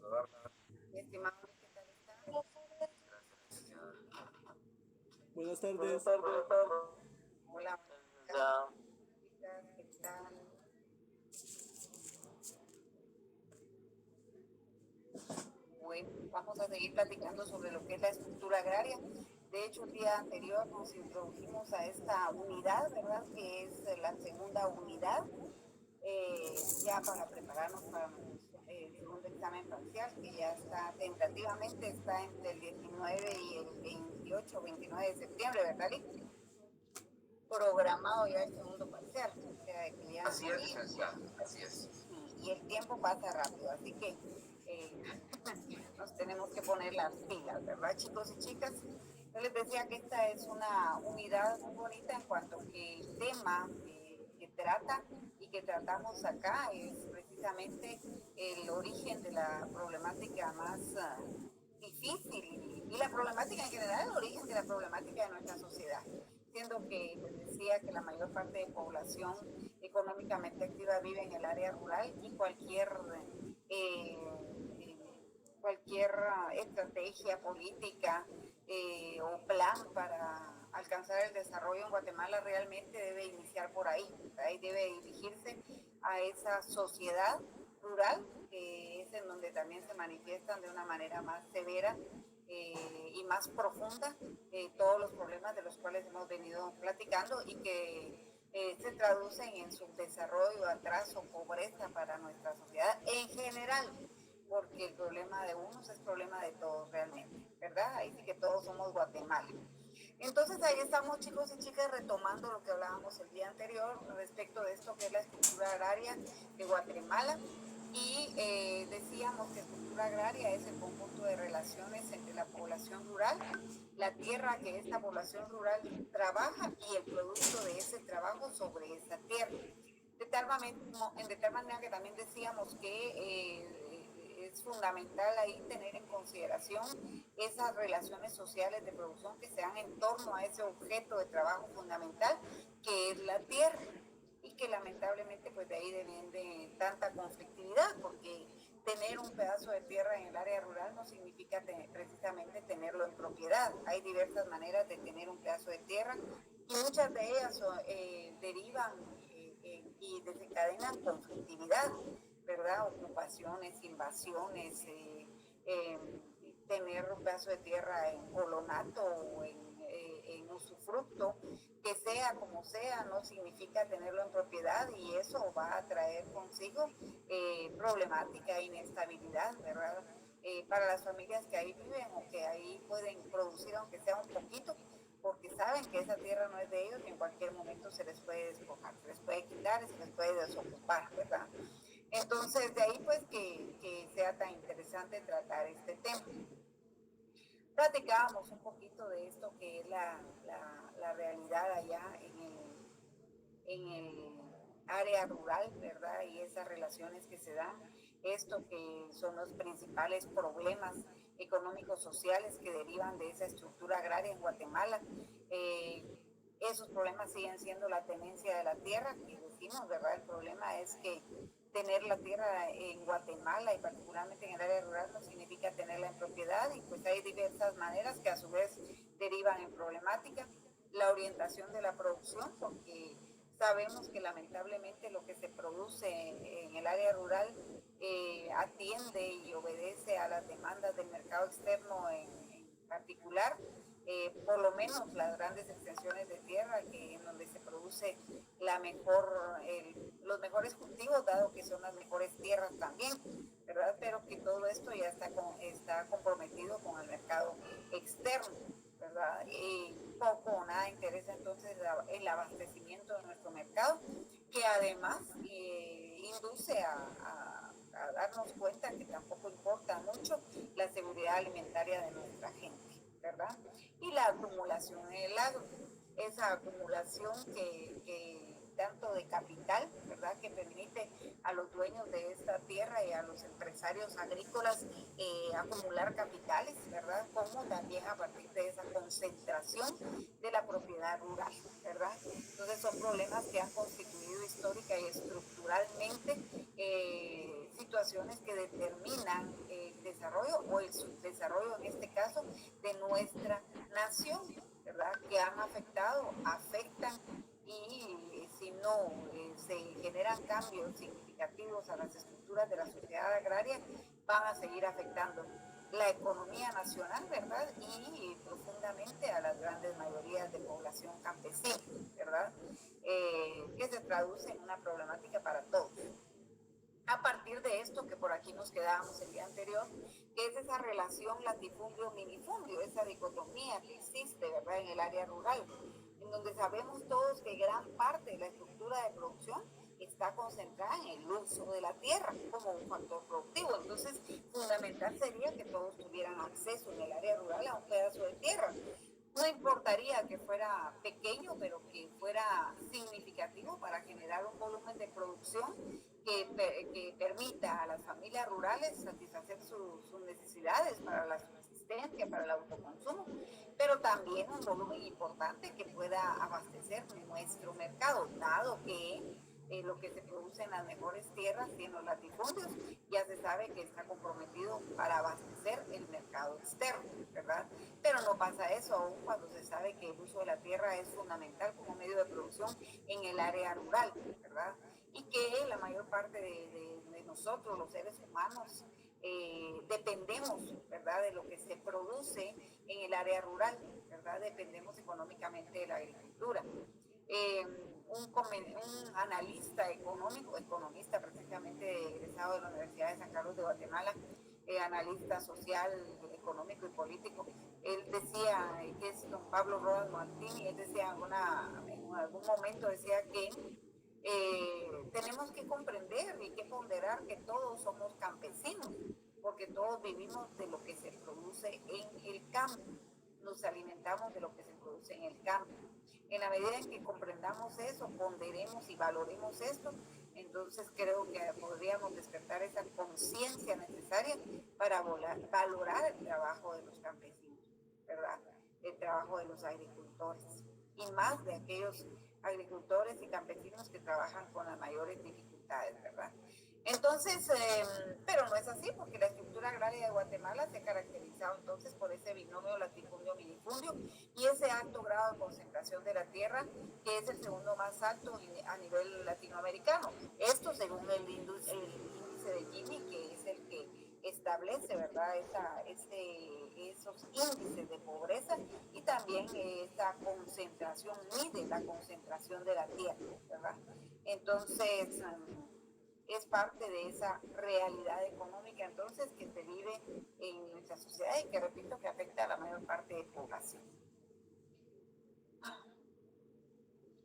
Mi estimado, ¿qué tal está? Buenas Buenas tardes. tardes. Hola, chicas, ¿qué tal? Bueno, vamos a seguir platicando sobre lo que es la estructura agraria. De hecho, el día anterior nos introdujimos a esta unidad, ¿verdad? Que es la segunda unidad, ya para prepararnos para el segundo examen parcial, que ya está tentativamente, está entre el 19 y el 28 o 29 de septiembre, ¿verdad, Lick? Programado ya el segundo parcial, o sea, que ya... Así es, licenciada, así es. Y el tiempo pasa rápido, así que nos tenemos que poner las pilas, ¿verdad, chicos y chicas? Yo les decía que esta es una unidad muy bonita en cuanto que el tema que trata y que tratamos acá es precisamente el origen de la problemática más difícil y la problemática en general, el origen de la problemática de nuestra sociedad, siendo que les decía que la mayor parte de población económicamente activa vive en el área rural y eh, cualquier estrategia política o plan para alcanzar el desarrollo en Guatemala realmente debe iniciar por ahí, ahí debe dirigirse a esa sociedad rural, que es en donde también se manifiestan de una manera más severa y más profunda todos los problemas de los cuales hemos venido platicando y que se traducen en subdesarrollo, atraso, pobreza para nuestra sociedad en general, porque el problema de unos es problema de todos realmente, ¿verdad? Ahí sí que todos somos Guatemala. Entonces ahí estamos, chicos y chicas, retomando lo que hablábamos el día anterior respecto de esto que es la estructura agraria de Guatemala. Y decíamos que estructura agraria es el conjunto de relaciones entre la población rural, la tierra que esta población rural trabaja y el producto de ese trabajo sobre esa tierra. De tal manera que también decíamos que es fundamental ahí tener en consideración esas relaciones sociales de producción que se dan en torno a ese objeto de trabajo fundamental que es la tierra y que lamentablemente pues de ahí depende tanta conflictividad, porque tener un pedazo de tierra en el área rural no significa precisamente tenerlo en propiedad. Hay diversas maneras de tener un pedazo de tierra y muchas de ellas derivan y desencadenan conflictividad, ¿verdad? Ocupaciones, invasiones, eh, tener un pedazo de tierra en colonato o en usufructo, que sea como sea, no significa tenerlo en propiedad y eso va a traer consigo problemática e inestabilidad, ¿verdad? Para las familias que ahí viven o que ahí pueden producir, aunque sea un poquito, porque saben que esa tierra no es de ellos y en cualquier momento se les puede despojar, se les puede quitar y se les puede desocupar, ¿verdad? Entonces, de ahí pues que sea tan interesante tratar este tema. Platicábamos un poquito de esto que es la realidad allá en el área rural, ¿verdad? Y esas relaciones que se dan, esto que son los principales problemas económicos sociales que derivan de esa estructura agraria en Guatemala. Esos problemas siguen siendo la tenencia de la tierra, que decimos, ¿verdad? El problema es que tener la tierra en Guatemala y particularmente en el área rural no significa tenerla en propiedad y pues hay diversas maneras que a su vez derivan en problemática. La orientación de la producción, porque sabemos que lamentablemente lo que se produce en el área rural atiende y obedece a las demandas del mercado externo en particular, por lo menos las grandes extensiones de tierra que en donde se produce los mejores cultivos, dado que son las mejores tierras también, ¿verdad? Pero que todo esto ya está comprometido con el mercado externo, ¿verdad? Poco o nada interesa entonces el abastecimiento de nuestro mercado, que además induce a darnos cuenta que tampoco importa mucho la seguridad alimentaria de nuestra gente, ¿verdad? Y la acumulación en el agro, esa acumulación que tanto de capital, ¿verdad? Que permite a los dueños de esta tierra y a los empresarios agrícolas acumular capitales, ¿verdad? Como también a partir de esa concentración de la propiedad rural, ¿verdad? Entonces son problemas que han constituido histórica y estructuralmente situaciones que determinan el subdesarrollo, en este caso, de nuestra nación, ¿verdad? Que han afectado, afectan y si no se generan cambios significativos a las estructuras de la sociedad agraria, van a seguir afectando la economía nacional, ¿verdad? Y profundamente a las grandes mayorías de población campesina, ¿verdad? Que se traduce en una problemática para todos. A partir de esto que por aquí nos quedábamos el día anterior, que es esa relación latifundio-minifundio, esa dicotomía que existe, ¿verdad?, en el área rural, en donde sabemos todos que gran parte de la estructura de producción está concentrada en el uso de la tierra como un factor productivo. Entonces, fundamental sería que todos tuvieran acceso en el área rural a un pedazo de tierra. No importaría que fuera pequeño, pero que fuera significativo para generar un volumen de producción que permita a las familias rurales satisfacer sus necesidades para la subsistencia, para el autoconsumo, pero también un volumen importante que pueda abastecer nuestro mercado, dado que lo que se produce en las mejores tierras y en los latifundios ya se sabe que está comprometido para abastecer el mercado externo, ¿verdad? Pero no pasa eso aún cuando se sabe que el uso de la tierra es fundamental como medio de producción en el área rural, ¿verdad? Y que la mayor parte de nosotros, los seres humanos, dependemos, ¿verdad?, de lo que se produce en el área rural, ¿verdad? Dependemos económicamente de la agricultura. Un analista economista precisamente egresado de la Universidad de San Carlos de Guatemala, analista social, económico y político, él decía, que es don Pablo Rodas Martini, él decía en algún momento decía que tenemos que comprender y que ponderar que todos somos campesinos, porque todos vivimos de lo que se produce en el campo, nos alimentamos de lo que se produce en el campo. En la medida en que comprendamos eso, ponderemos y valoremos esto, entonces creo que podríamos despertar esa conciencia necesaria para valorar el trabajo de los campesinos, ¿verdad? El trabajo de los agricultores y más de aquellos agricultores y campesinos que trabajan con las mayores dificultades, ¿verdad? Entonces, pero no es así, porque la estructura agraria de Guatemala se ha caracterizado entonces por ese binomio latifundio-minifundio y ese alto grado de concentración de la tierra, que es el segundo más alto a nivel latinoamericano. Esto según el índice de Gini, que es el que establece, ¿verdad?, esos índices de pobreza, y también esta concentración, mide la concentración de la tierra, ¿verdad? Entonces, es parte de esa realidad económica entonces que se vive en nuestra sociedad y que repito que afecta a la mayor parte de la población.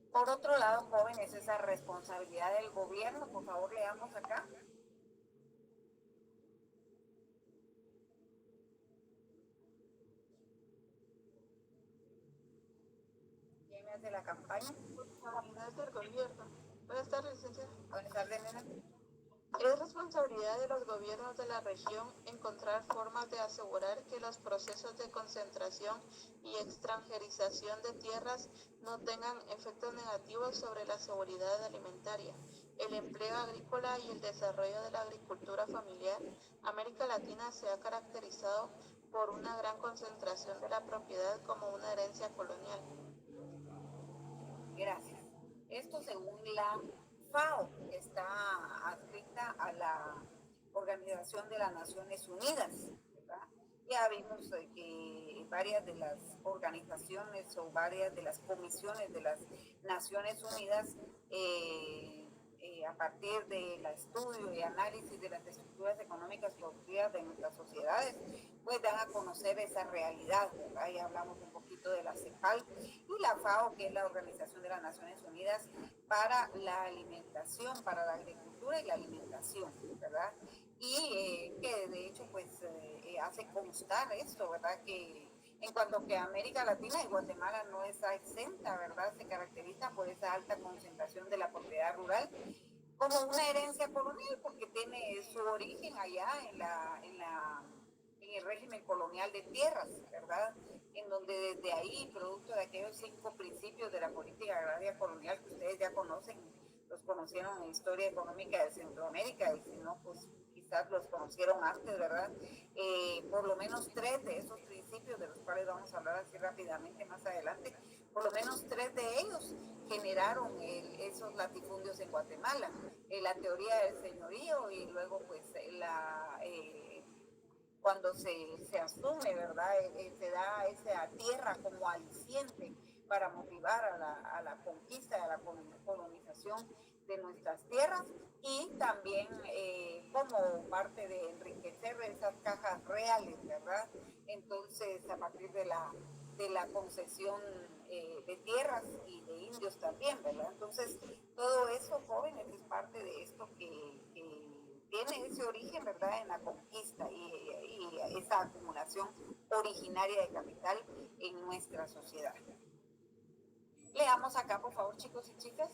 Por otro lado, jóvenes, esa responsabilidad del gobierno, por favor leamos acá. ¿Quién hace la campaña? Responsabilidad del gobierno. Buenas tardes, licenciada. Buenas tardes, nena. Es responsabilidad de los gobiernos de la región encontrar formas de asegurar que los procesos de concentración y extranjerización de tierras no tengan efectos negativos sobre la seguridad alimentaria, el empleo agrícola y el desarrollo de la agricultura familiar. América Latina se ha caracterizado por una gran concentración de la propiedad como una herencia colonial. Gracias. Esto según la FAO, que está adscrita a la Organización de las Naciones Unidas, ¿verdad? Ya vimos que varias de las organizaciones o varias de las comisiones de las Naciones Unidas, a partir del estudio y análisis de las estructuras económicas productivas de nuestras sociedades, pues dan a conocer esa realidad, ¿verdad? Ya hablamos un poquito de la CEPAL y la FAO, que es la Organización de las Naciones Unidas para la alimentación, para la agricultura y la alimentación, ¿verdad? Y que de hecho pues hace constar esto, ¿verdad? Que en cuanto que América Latina y Guatemala no está exenta, ¿verdad? Se caracteriza por esa alta concentración de la propiedad rural como una herencia colonial, porque tiene su origen allá en el régimen colonial de tierras, ¿verdad? En donde desde ahí, producto de aquellos 5 principios de la política agraria colonial que ustedes ya conocen, los conocieron en Historia Económica de Centroamérica, y si no, pues quizá quizás los conocieron antes, ¿verdad? Por lo menos 3 de esos principios, de los cuales vamos a hablar así rápidamente más adelante, por lo menos 3 de ellos generaron esos latifundios en Guatemala. La teoría del señorío y luego pues cuando se asume, ¿verdad? Se da esa tierra como aliciente para motivar a la conquista, a la colonización de nuestras tierras y también como parte de enriquecer esas cajas reales, ¿verdad? Entonces, a partir de la concesión de tierras y de indios también, ¿verdad? Entonces, todo eso, jóvenes, es parte de esto que tiene ese origen, ¿verdad?, en la conquista y esa acumulación originaria de capital en nuestra sociedad. Leamos acá, por favor, chicos y chicas.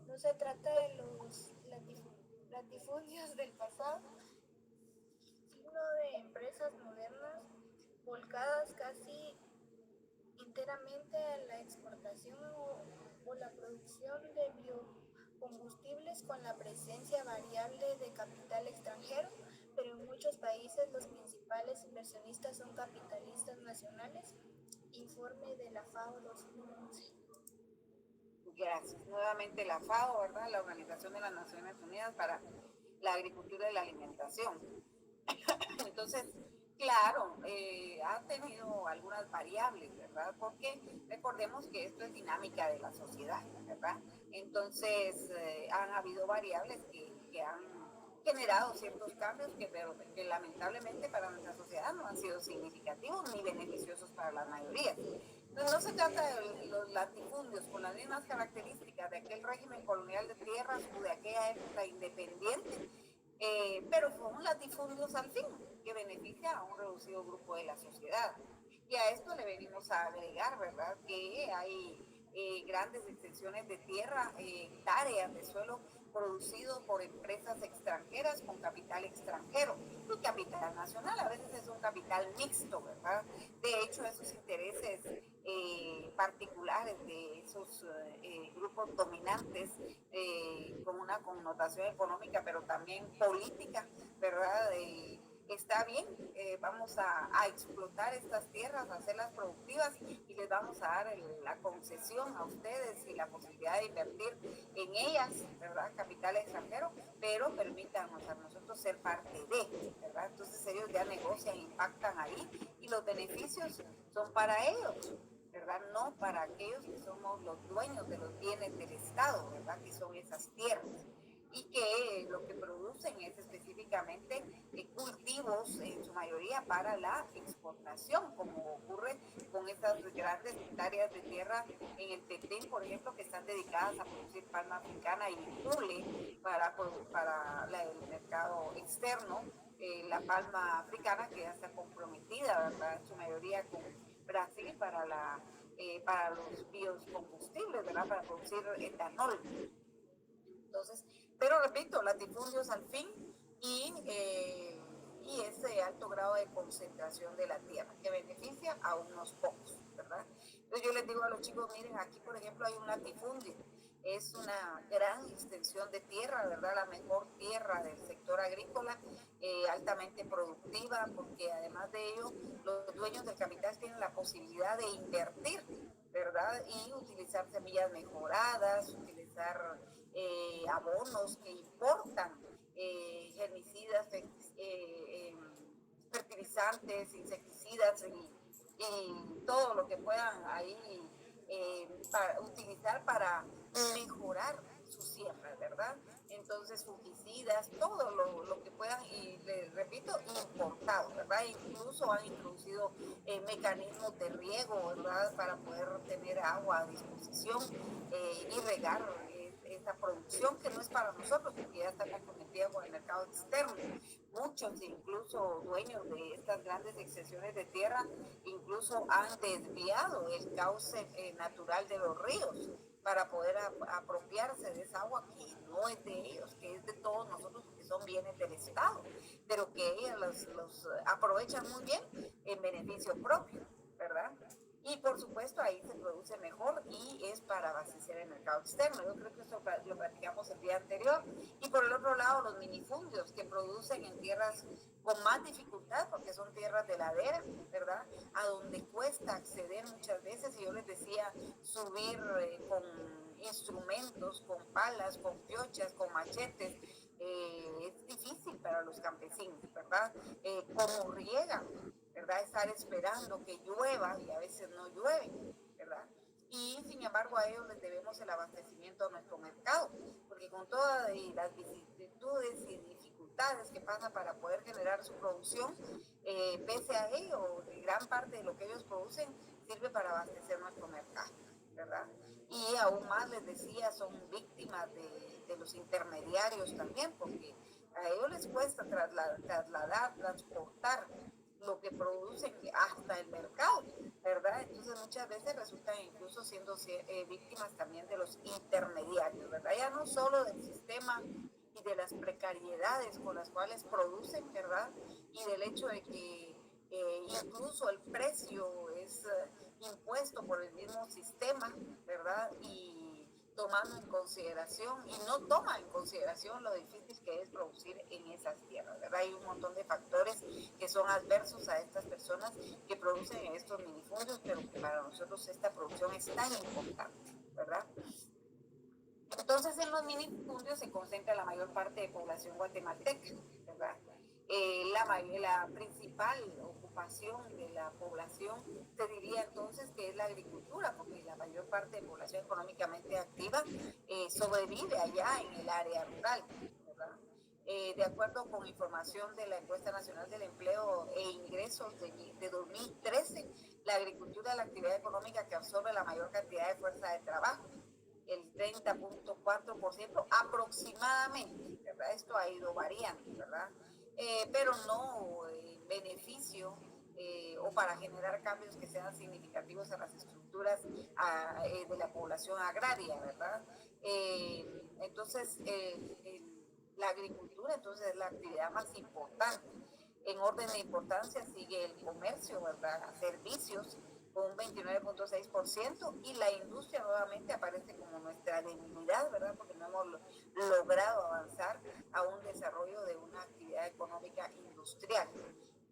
No se trata de los latifundios del pasado, sino de empresas modernas volcadas casi enteramente a la exportación o la producción de biocombustibles con la presencia variable de capital extranjero, pero en muchos países los principales inversionistas son capitalistas nacionales. Informe de la FAO 2011. Gracias. Nuevamente la FAO, ¿verdad? La Organización de las Naciones Unidas para la Agricultura y la Alimentación. Entonces, claro, ha tenido algunas variables, ¿verdad? Porque recordemos que esto es dinámica de la sociedad, ¿verdad? Entonces, han habido variables que han generado ciertos cambios pero que lamentablemente para nuestra sociedad no han sido significativos ni beneficiosos para la mayoría. Entonces, no se trata de los latifundios con las mismas características de aquel régimen colonial de tierras o de aquella época independiente, pero son latifundios al fin, que beneficia a un reducido grupo de la sociedad. Y a esto le venimos a agregar, ¿verdad?, que hay grandes extensiones de tierra, hectáreas de suelo producido por empresas extranjeras con capital extranjero y capital nacional. A veces es un capital mixto, ¿verdad? De hecho, esos intereses particulares de esos grupos dominantes con una connotación económica, pero también política, ¿verdad? Está bien, vamos a explotar estas tierras, a hacerlas productivas y les vamos a dar la concesión a ustedes y la posibilidad de invertir en ellas, ¿verdad? Capital extranjero, pero permítanos a nosotros ser parte de, ¿verdad? Entonces ellos ya negocian, impactan ahí y los beneficios son para ellos, ¿verdad? No para aquellos que somos los dueños de los bienes del Estado, ¿verdad? Que son esas tierras. Y que lo que producen es específicamente cultivos en su mayoría para la exportación, como ocurre con estas grandes hectáreas de tierra en el Petén, por ejemplo, que están dedicadas a producir palma africana y hule para el mercado externo, la palma africana que ya está comprometida, ¿verdad?, en su mayoría con Brasil para los biocombustibles, ¿verdad?, para producir etanol. Entonces, pero repito, latifundios al fin y ese alto grado de concentración de la tierra que beneficia a unos pocos, ¿verdad? Entonces yo les digo a los chicos, miren, aquí por ejemplo hay un latifundio, es una gran extensión de tierra, ¿verdad? La mejor tierra del sector agrícola, altamente productiva, porque además de ello, los dueños del capital tienen la posibilidad de invertir, ¿verdad? Y utilizar semillas mejoradas, utilizar abonos que importan, herbicidas, fertilizantes, insecticidas y todo lo que puedan ahí para utilizar para mejorar su siembra, ¿verdad? Entonces, fungicidas, todo lo que puedan, y les repito, importado, ¿verdad? Incluso han introducido mecanismos de riego, ¿verdad?, para poder tener agua a disposición y regar esta producción que no es para nosotros, porque ya está comprometida con el mercado externo. Muchos, incluso dueños de estas grandes extensiones de tierra, incluso han desviado el cauce natural de los ríos para poder apropiarse de esa agua que no es de ellos, que es de todos nosotros, que son bienes del Estado, pero que ellos los aprovechan muy bien en beneficio propio, ¿verdad? Y por supuesto ahí se produce mejor y es para abastecer el mercado externo. Yo creo que esto lo platicamos el día anterior. Y por el otro lado, los minifundios que producen en tierras con más dificultad, porque son tierras de ladera, ¿verdad? A donde cuesta acceder muchas veces. Y yo les decía, subir con instrumentos, con palas, con piochas, con machetes, es difícil para los campesinos, ¿verdad? Cómo riegan, ¿verdad? Estar esperando que llueva y a veces no llueve, ¿verdad? Y sin embargo a ellos les debemos el abastecimiento a nuestro mercado, porque con todas las vicisitudes y dificultades que pasan para poder generar su producción, pese a ello, gran parte de lo que ellos producen sirve para abastecer nuestro mercado, ¿verdad? Y aún más les decía, son víctimas de los intermediarios también, porque a ellos les cuesta trasladar, transportar lo que producen hasta el mercado, ¿verdad? Entonces muchas veces resultan incluso siendo víctimas también de los intermediarios, ¿verdad? Ya no solo del sistema y de las precariedades con las cuales producen, ¿verdad? Y del hecho de que incluso el precio es impuesto por el mismo sistema, ¿verdad? Y tomando en consideración, y no toma en consideración lo difícil que es producir en esas tierras, ¿verdad? Hay un montón de factores que son adversos a estas personas que producen en estos minifundios, pero que para nosotros esta producción es tan importante, ¿verdad? Entonces en los minifundios se concentra la mayor parte de población guatemalteca, ¿verdad? La principal ocupación de la población se diría entonces que es la agricultura, porque la mayor parte de población económicamente activa sobrevive allá en el área rural, ¿verdad? De acuerdo con información de la Encuesta Nacional del Empleo e Ingresos de 2013, la agricultura es la actividad económica que absorbe la mayor cantidad de fuerza de trabajo, el 30.4% aproximadamente, ¿verdad? Esto ha ido variando, ¿verdad? Pero no en beneficio o para generar cambios que sean significativos a las estructuras de la población agraria, ¿verdad? Entonces, la agricultura entonces es la actividad más importante. En orden de importancia sigue el comercio, ¿verdad? Servicios con un 29.6% y la industria nuevamente aparece como nuestra debilidad, ¿verdad? Porque no hemos logrado avanzar a un desarrollo de una actividad económica industrial.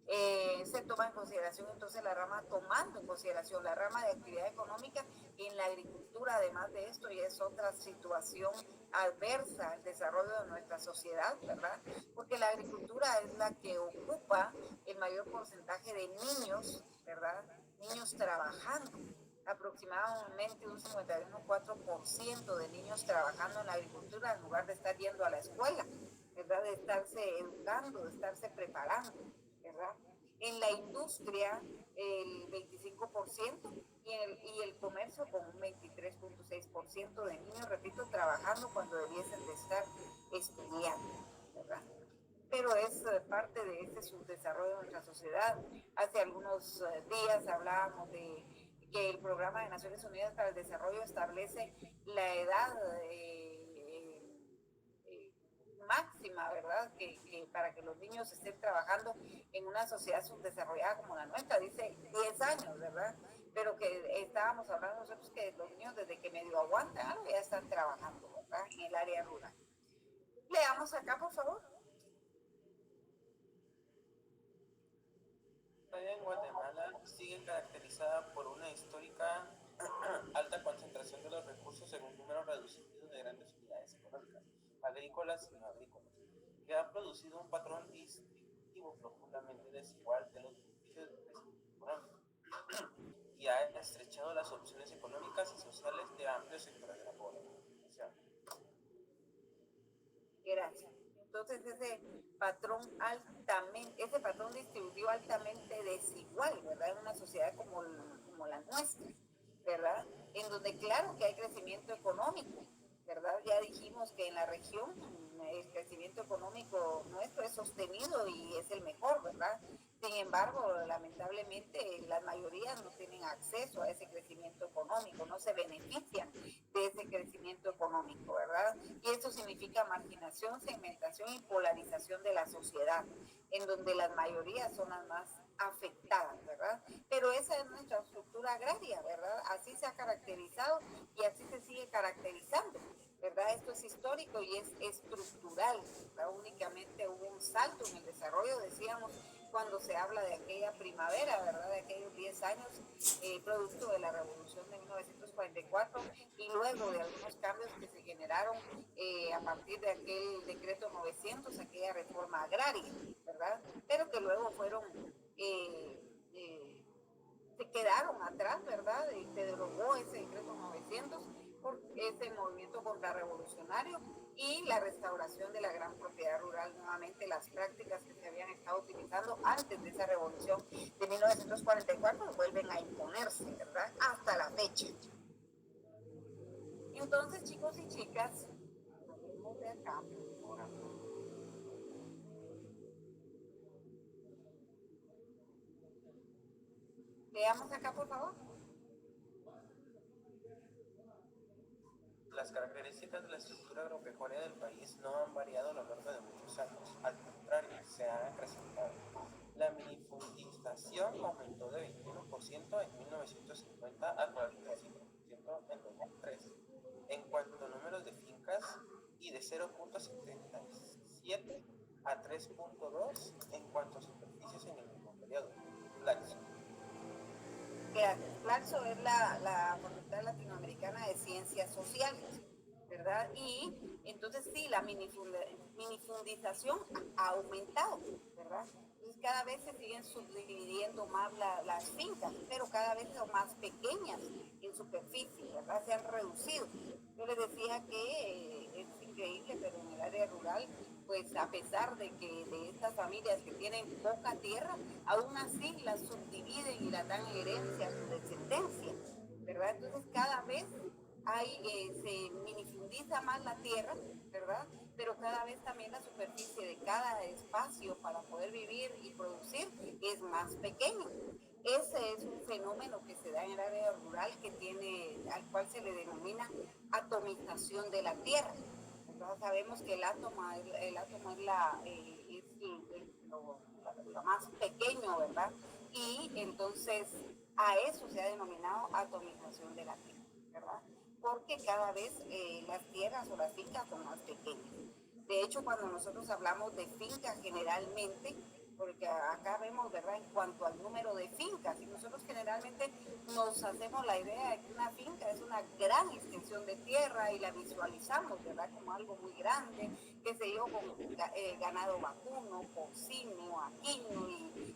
Se toma en consideración entonces tomando en consideración la rama de actividad económica en la agricultura, además de esto, y es otra situación adversa al desarrollo de nuestra sociedad, ¿verdad? Porque la agricultura es la que ocupa el mayor porcentaje de niños, ¿verdad? Niños trabajando, aproximadamente un 51,4% de niños trabajando en la agricultura en lugar de estar yendo a la escuela, ¿verdad? De estarse educando, de estarse preparando, ¿verdad? En la industria el 25% y el comercio con un 23.6% de niños, repito, trabajando cuando debiesen de estar estudiando, ¿verdad? Pero es parte de este subdesarrollo de nuestra sociedad. Hace algunos días hablábamos de que el Programa de Naciones Unidas para el Desarrollo establece la edad máxima, ¿verdad? Que para que los niños estén trabajando en una sociedad subdesarrollada como la nuestra, dice 10 años, ¿verdad? Pero que estábamos hablando nosotros que los niños desde que medio aguantan algo ya están trabajando, ¿verdad? En el área rural. Leamos acá, por favor. La vida en Guatemala sigue caracterizada por una histórica alta concentración de los recursos en un número reducido de grandes unidades económicas, agrícolas y no agrícolas, que ha producido un patrón distributivo profundamente desigual de los beneficios del crecimiento económico y ha estrechado las opciones económicas y sociales de amplios sectores de la población. Gracias. Entonces ese patrón distributivo altamente desigual, ¿verdad? En una sociedad como la nuestra, ¿verdad? En donde claro que hay crecimiento económico, ¿verdad? Ya dijimos que en la región el crecimiento crecimiento económico nuestro es sostenido y es el mejor, ¿verdad? Sin embargo, lamentablemente, las mayorías no tienen acceso a ese crecimiento económico, no se benefician de ese crecimiento económico, ¿verdad? Y esto significa marginación, segmentación y polarización de la sociedad, en donde las mayorías son las más afectadas, ¿verdad? Pero esa es nuestra estructura agraria, ¿verdad? Así se ha caracterizado y así se sigue caracterizando, ¿verdad? Esto es histórico y es estructural, ¿verdad? Únicamente hubo un salto en el desarrollo, decíamos, cuando se habla de aquella primavera, ¿verdad? De aquellos 10 años, producto de la revolución de 1944 y luego de algunos cambios que se generaron a partir de aquel decreto 900, aquella reforma agraria, ¿verdad? Pero que luego fueron, se quedaron atrás, ¿verdad? Y se derogó ese decreto 900 por ese movimiento contrarrevolucionario y la restauración de la gran propiedad rural, nuevamente las prácticas que se habían estado utilizando antes de esa revolución de 1944 vuelven a imponerse, ¿verdad? Hasta la fecha. Entonces, chicos y chicas, vamos de acá. Veamos acá, por favor. Las características de la estructura agropecuaria del país no han variado a lo largo de muchos años, al contrario, se han acrecentado. La minifundización aumentó de 21% en 1950 a 45% en 2003, en cuanto a números de fincas, y de 0.77 a 3.2 en cuanto a superficies en el mismo periodo. Flaxo. Flaxo es la Facultad Latinoamericana de Ciencias Sociales, ¿verdad? Y entonces sí, la minifundización ha aumentado, ¿verdad? Entonces cada vez se siguen subdividiendo más las fincas, pero cada vez son más pequeñas en superficie, ¿verdad? Se han reducido. Yo les decía que es increíble, pero en el área rural, pues a pesar de que de estas familias que tienen poca tierra, aún así las subdividen y las dan en herencia a su descendencia, ¿verdad? Entonces cada vez se minifundiza más la tierra, ¿verdad? Pero cada vez también la superficie de cada espacio para poder vivir y producir es más pequeña. Ese es un fenómeno que se da en el área rural al cual se le denomina atomización de la tierra. Entonces sabemos que el átomo es lo más pequeño, ¿verdad? Y entonces a eso se ha denominado atomización de la tierra, ¿verdad? Porque cada vez las tierras o las fincas son más pequeñas. De hecho, cuando nosotros hablamos de fincas generalmente, porque acá vemos, ¿verdad?, en cuanto al número de fincas, y nosotros generalmente nos hacemos la idea de que una finca es una gran extensión de tierra y la visualizamos, ¿verdad?, como algo muy grande, que se dio con ganado vacuno, porcino,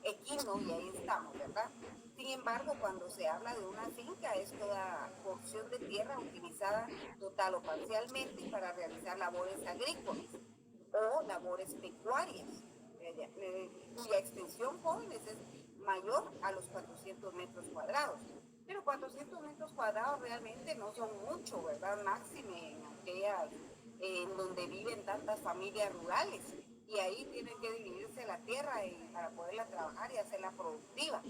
equino, y ahí estamos, ¿verdad? Sin embargo, cuando se habla de una finca, es toda porción de tierra utilizada total o parcialmente para realizar labores agrícolas o labores pecuarias, cuya extensión, jóvenes, es mayor a los 400 metros cuadrados. Pero 400 metros cuadrados realmente no son mucho, ¿verdad? Máxime en aquellas en donde viven tantas familias rurales. Y ahí tiene que dividirse la tierra para poderla trabajar y hacerla productiva,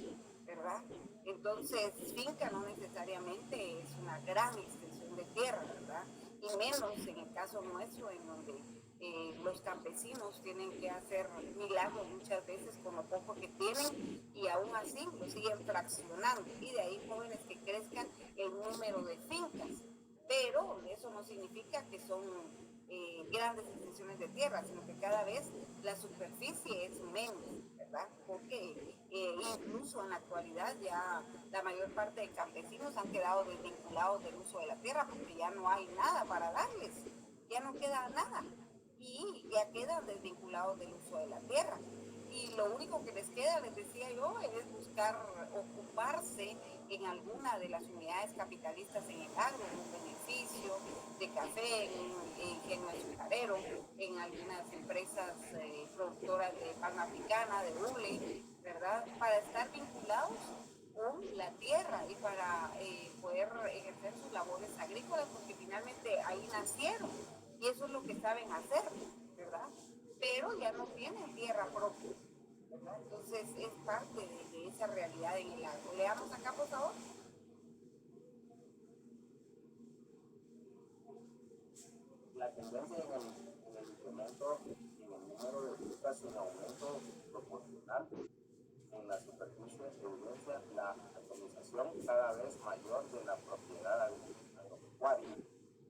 ¿verdad? Entonces, finca no necesariamente es una gran extensión de tierra, ¿verdad? Y menos en el caso nuestro, en donde los campesinos tienen que hacer milagros muchas veces con lo poco que tienen y aún así lo siguen fraccionando, y de ahí jóvenes que crezcan el número de fincas, pero eso no significa que son grandes extensiones de tierra, sino que cada vez la superficie es menos, ¿verdad? Porque incluso en la actualidad ya la mayor parte de campesinos han quedado desvinculados del uso de la tierra porque ya no hay nada para darles, ya no queda nada y ya quedan desvinculados del uso de la tierra. Y lo único que les queda, les decía yo, es buscar ocuparse en alguna de las unidades capitalistas en el agro, en un beneficio de café, en ingenio azucarero, en algunas empresas productoras de palma africana, de hule, ¿verdad? Para estar vinculados con la tierra y para poder ejercer sus labores agrícolas, porque finalmente ahí nacieron y eso es lo que saben hacer, ¿verdad? ya no tienen tierra propia, ¿verdad? Entonces es parte de esa realidad en el agro. Leamos acá, por favor. La tendencia en el incremento en el número de fincas sin aumento proporcional en la superficie evidencia la atomización cada vez mayor de la propiedad agropecuaria,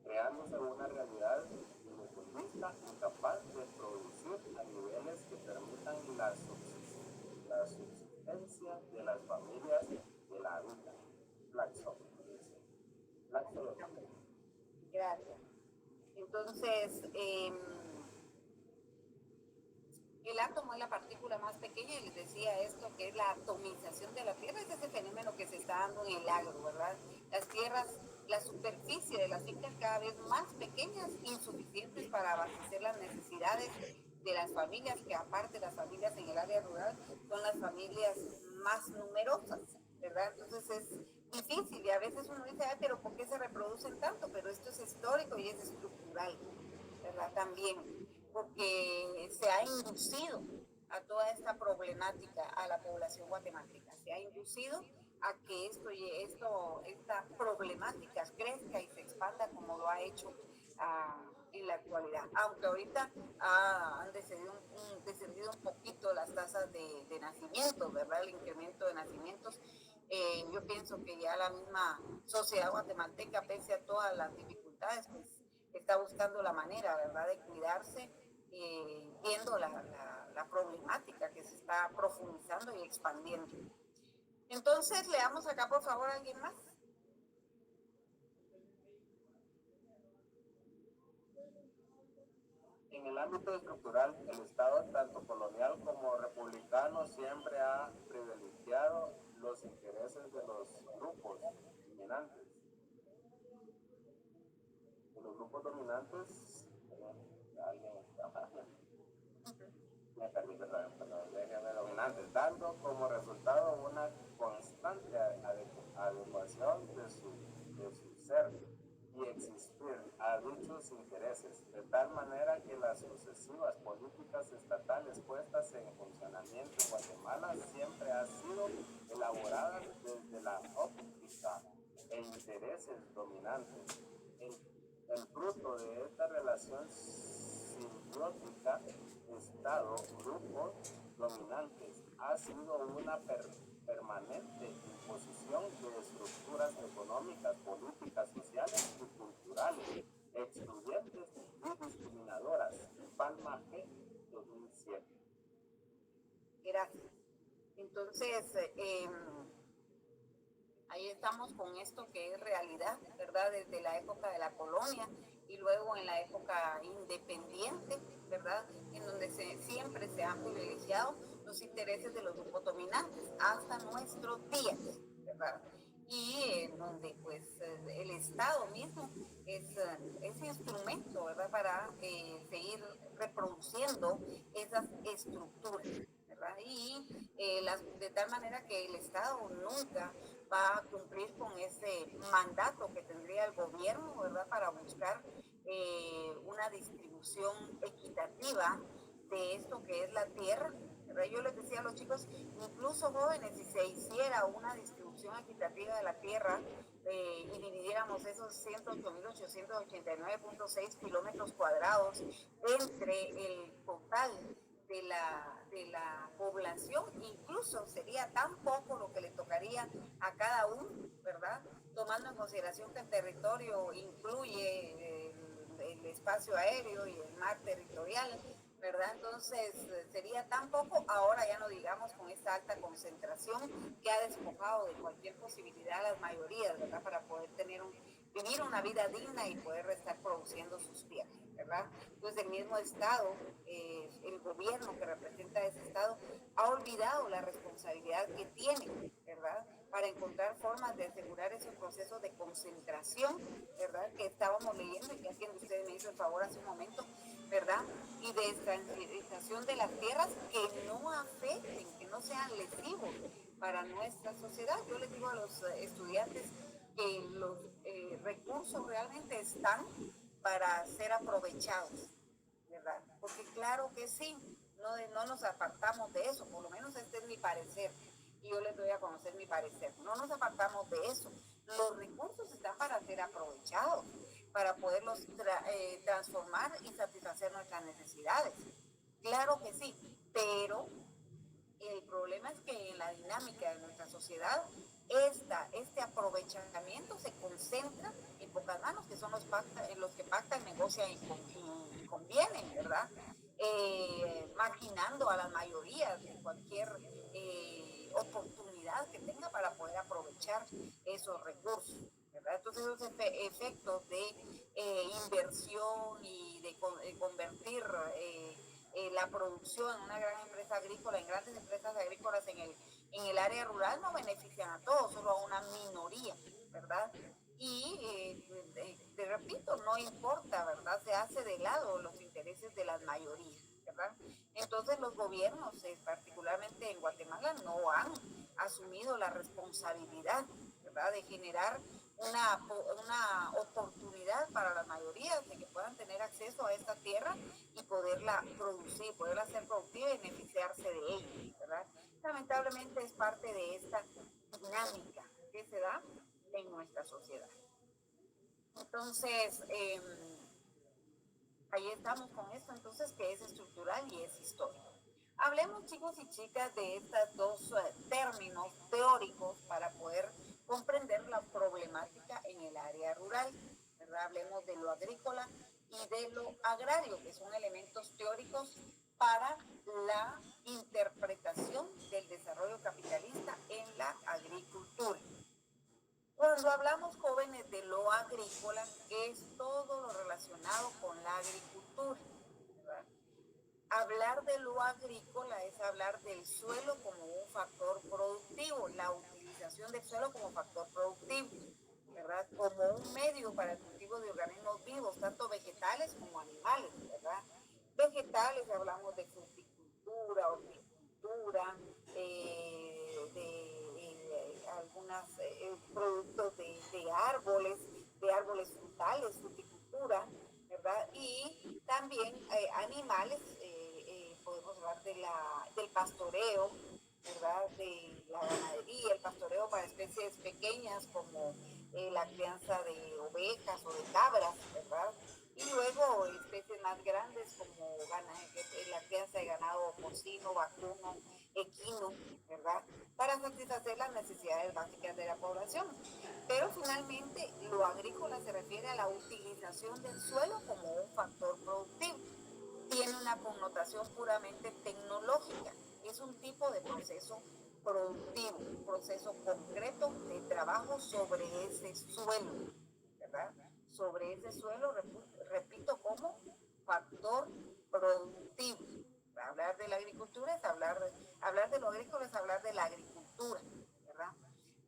creándose una realidad monopolista incapaz de producir a niveles que permitan la subsistencia de las familias de la vida. Gracias. Entonces, el átomo es la partícula más pequeña y les decía esto, que es la atomización de la Tierra, es ese fenómeno que se está dando en el agro, ¿verdad? Las tierras, la superficie de las fincas cada vez más pequeñas, insuficientes para abastecer las necesidades de las familias, que aparte las familias en el área rural son las familias más numerosas, ¿verdad? Entonces es difícil y a veces uno dice, ay, pero ¿por qué se reproducen tanto? Pero esto es histórico y es estructural, ¿verdad? También, porque se ha inducido a toda esta problemática a la población guatemalteca, se ha inducido a que esta problemática crezca y se expanda como lo ha hecho en la actualidad, aunque ahorita han descendido un poquito las tasas de nacimientos, ¿verdad? El incremento de nacimientos. Yo pienso que ya la misma sociedad guatemalteca, pese a todas las dificultades, pues está buscando la manera, ¿verdad?, de cuidarse, viendo la problemática que se está profundizando y expandiendo. Entonces, leamos acá, por favor, a alguien más. En el ámbito estructural, el Estado, tanto colonial como republicano, siempre ha privilegiado los intereses de los grupos dominantes. De los grupos dominantes, dando como resultado una constante adecuación de su ser y existir a dichos intereses, de tal manera que las sucesivas políticas estatales puestas en funcionamiento en Guatemala siempre han sido elaboradas desde la óptica e intereses dominantes. El fruto de esta relación simbiótica Estado-grupos dominantes ha sido una permanente imposición de estructuras económicas, políticas, sociales y culturales, excluyentes y discriminadoras. Palma G. 2007. Gracias. Entonces, ahí estamos con esto que es realidad, ¿verdad? Desde la época de la colonia y luego en la época independiente, ¿verdad? En donde siempre se han privilegiado los intereses de los grupos dominantes hasta nuestros días, ¿verdad? Y en donde pues el Estado mismo es ese instrumento, ¿verdad? Para seguir reproduciendo esas estructuras, ¿verdad? Y de tal manera que el Estado nunca va a cumplir con ese mandato que tendría el gobierno, ¿verdad? Para buscar una distribución equitativa de esto que es la tierra, ¿verdad? Yo les decía a los chicos, incluso jóvenes, si se hiciera una distribución equitativa de la tierra y dividiéramos esos 108.889.6 kilómetros cuadrados entre el total de la población, incluso sería tan poco lo que le tocaría a cada uno, ¿verdad? Tomando en consideración que el territorio incluye el espacio aéreo y el mar territorial, ¿verdad? Entonces sería tan poco, ahora ya no digamos con esta alta concentración que ha despojado de cualquier posibilidad a las mayorías, ¿verdad? Para poder vivir una vida digna y poder estar produciendo sus tierras, ¿verdad? Pues el mismo Estado, el gobierno que representa ese Estado, ha olvidado la responsabilidad que tiene, ¿verdad? Para encontrar formas de asegurar esos procesos de concentración, ¿verdad? Que estábamos leyendo y que alguien de ustedes me hizo el favor hace un momento, ¿verdad? Y de extranjerización de las tierras que no afecten, que no sean lesivos para nuestra sociedad. Yo les digo a los estudiantes que los recursos realmente están para ser aprovechados, ¿verdad? Porque claro que sí, no nos apartamos de eso, por lo menos este es mi parecer, y yo les doy a conocer mi parecer. No nos apartamos de eso. Los recursos están para ser aprovechados, para poderlos transformar y satisfacer nuestras necesidades. Claro que sí, pero el problema es que en la dinámica de nuestra sociedad, este aprovechamiento se concentra en pocas manos, que son los que pactan, negocian y convienen, ¿verdad? Marginando a las mayorías de cualquier oportunidad que tenga para poder aprovechar esos recursos, ¿verdad? Entonces esos efectos de inversión y de convertir la producción en una gran empresa agrícola, en grandes empresas agrícolas en el área rural, no benefician a todos, solo a una minoría, ¿verdad? Y te repito, no importa, ¿verdad? Se hace de lado los intereses de las mayorías, ¿verdad? Entonces los gobiernos, particularmente en Guatemala, no han asumido la responsabilidad, ¿verdad?, de generar una oportunidad para las mayorías de que puedan tener acceso a esta tierra y poderla producir, poderla hacer productiva y beneficiarse de ella, ¿verdad? Lamentablemente es parte de esta dinámica que se da en nuestra sociedad. Entonces, ahí estamos con esto, entonces, que es estructural y es histórico. Hablemos, chicos y chicas, de estos dos términos teóricos para poder comprender la problemática en el área rural, ¿verdad? Hablemos de lo agrícola y de lo agrario, que son elementos teóricos para la interpretación del desarrollo capitalista en la agricultura. Cuando hablamos, jóvenes, de lo agrícola, es todo lo relacionado con la agricultura, ¿verdad? Hablar de lo agrícola es hablar del suelo como un factor productivo, la utilización del suelo como factor productivo, ¿verdad? Como un medio para el cultivo de organismos vivos, tanto vegetales como animales, ¿verdad? Vegetales, hablamos de fruticultura, horticultura, algunos productos de árboles frutales, fruticultura, ¿verdad? Y también animales, podemos hablar del pastoreo, ¿verdad? De la ganadería, el pastoreo para especies pequeñas como la crianza de ovejas o de cabras, ¿verdad? Y luego especies más grandes como la crianza de ganado porcino, vacuno, equino, ¿verdad? Para satisfacer las necesidades básicas de la población. Pero finalmente lo agrícola se refiere a la utilización del suelo como un factor productivo. Tiene una connotación puramente tecnológica. Es un tipo de proceso productivo, un proceso concreto de trabajo sobre ese suelo, ¿verdad? Sobre ese suelo, repito, como factor productivo. Hablar de la agricultura es hablar de lo agrícola es hablar de la agricultura, ¿verdad?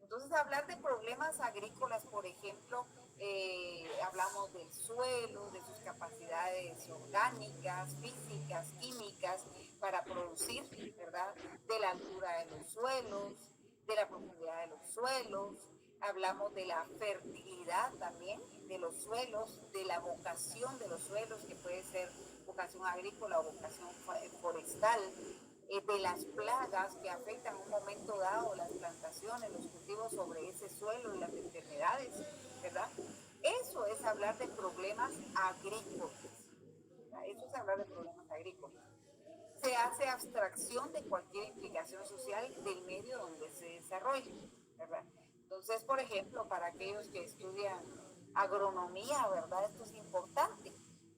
Entonces, hablar de problemas agrícolas, por ejemplo, hablamos del suelo, de sus capacidades orgánicas, físicas, químicas para producir, ¿verdad? De la altura de los suelos, de la profundidad de los suelos. Hablamos de la fertilidad también de los suelos, de la vocación de los suelos, que puede ser vocación agrícola o vocación forestal, de las plagas que afectan en un momento dado las plantaciones, los cultivos sobre ese suelo y las enfermedades, ¿verdad? Eso es hablar de problemas agrícolas, ¿verdad? Eso es hablar de problemas agrícolas. Se hace abstracción de cualquier implicación social del medio donde se desarrolla, ¿verdad? Entonces, por ejemplo, para aquellos que estudian agronomía, ¿verdad? Esto es importante,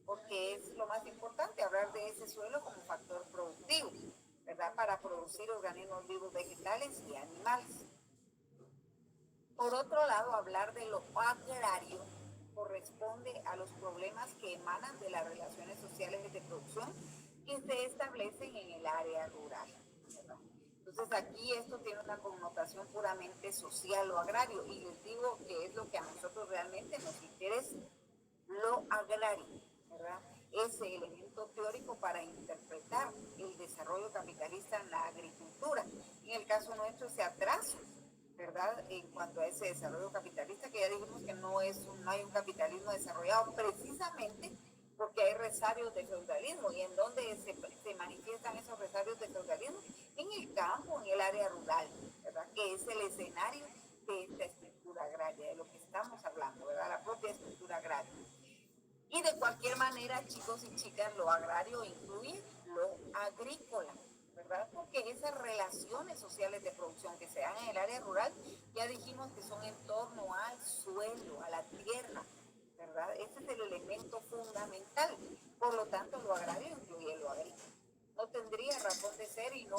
porque es lo más importante, hablar de ese suelo como factor productivo, ¿verdad? Para producir organismos vivos, vegetales y animales. Por otro lado, hablar de lo agrario corresponde a los problemas que emanan de las relaciones sociales de producción que se establecen en el área rural, ¿verdad? Entonces aquí esto tiene una connotación puramente social o agrario, y les digo que es lo que a nosotros realmente nos interesa, lo agrario, ¿verdad? Ese elemento teórico para interpretar el desarrollo capitalista en la agricultura. En el caso nuestro, ese atraso, ¿verdad?, en cuanto a ese desarrollo capitalista, que ya dijimos que no hay un capitalismo desarrollado precisamente porque hay resarios de feudalismo. ¿Y en dónde se manifiestan esos resarios de feudalismo? En el campo, en el área rural, ¿verdad? Que es el escenario de esta estructura agraria, de lo que estamos hablando, ¿verdad? La propia estructura agraria. Y de cualquier manera, chicos y chicas, lo agrario incluye lo agrícola, ¿verdad? Porque esas relaciones sociales de producción que se dan en el área rural, ya dijimos que son en torno al suelo, a la tierra, ¿verdad? Ese es el elemento fundamental. Por lo tanto, lo agrario incluye lo agrícola. No tendría razón de ser y no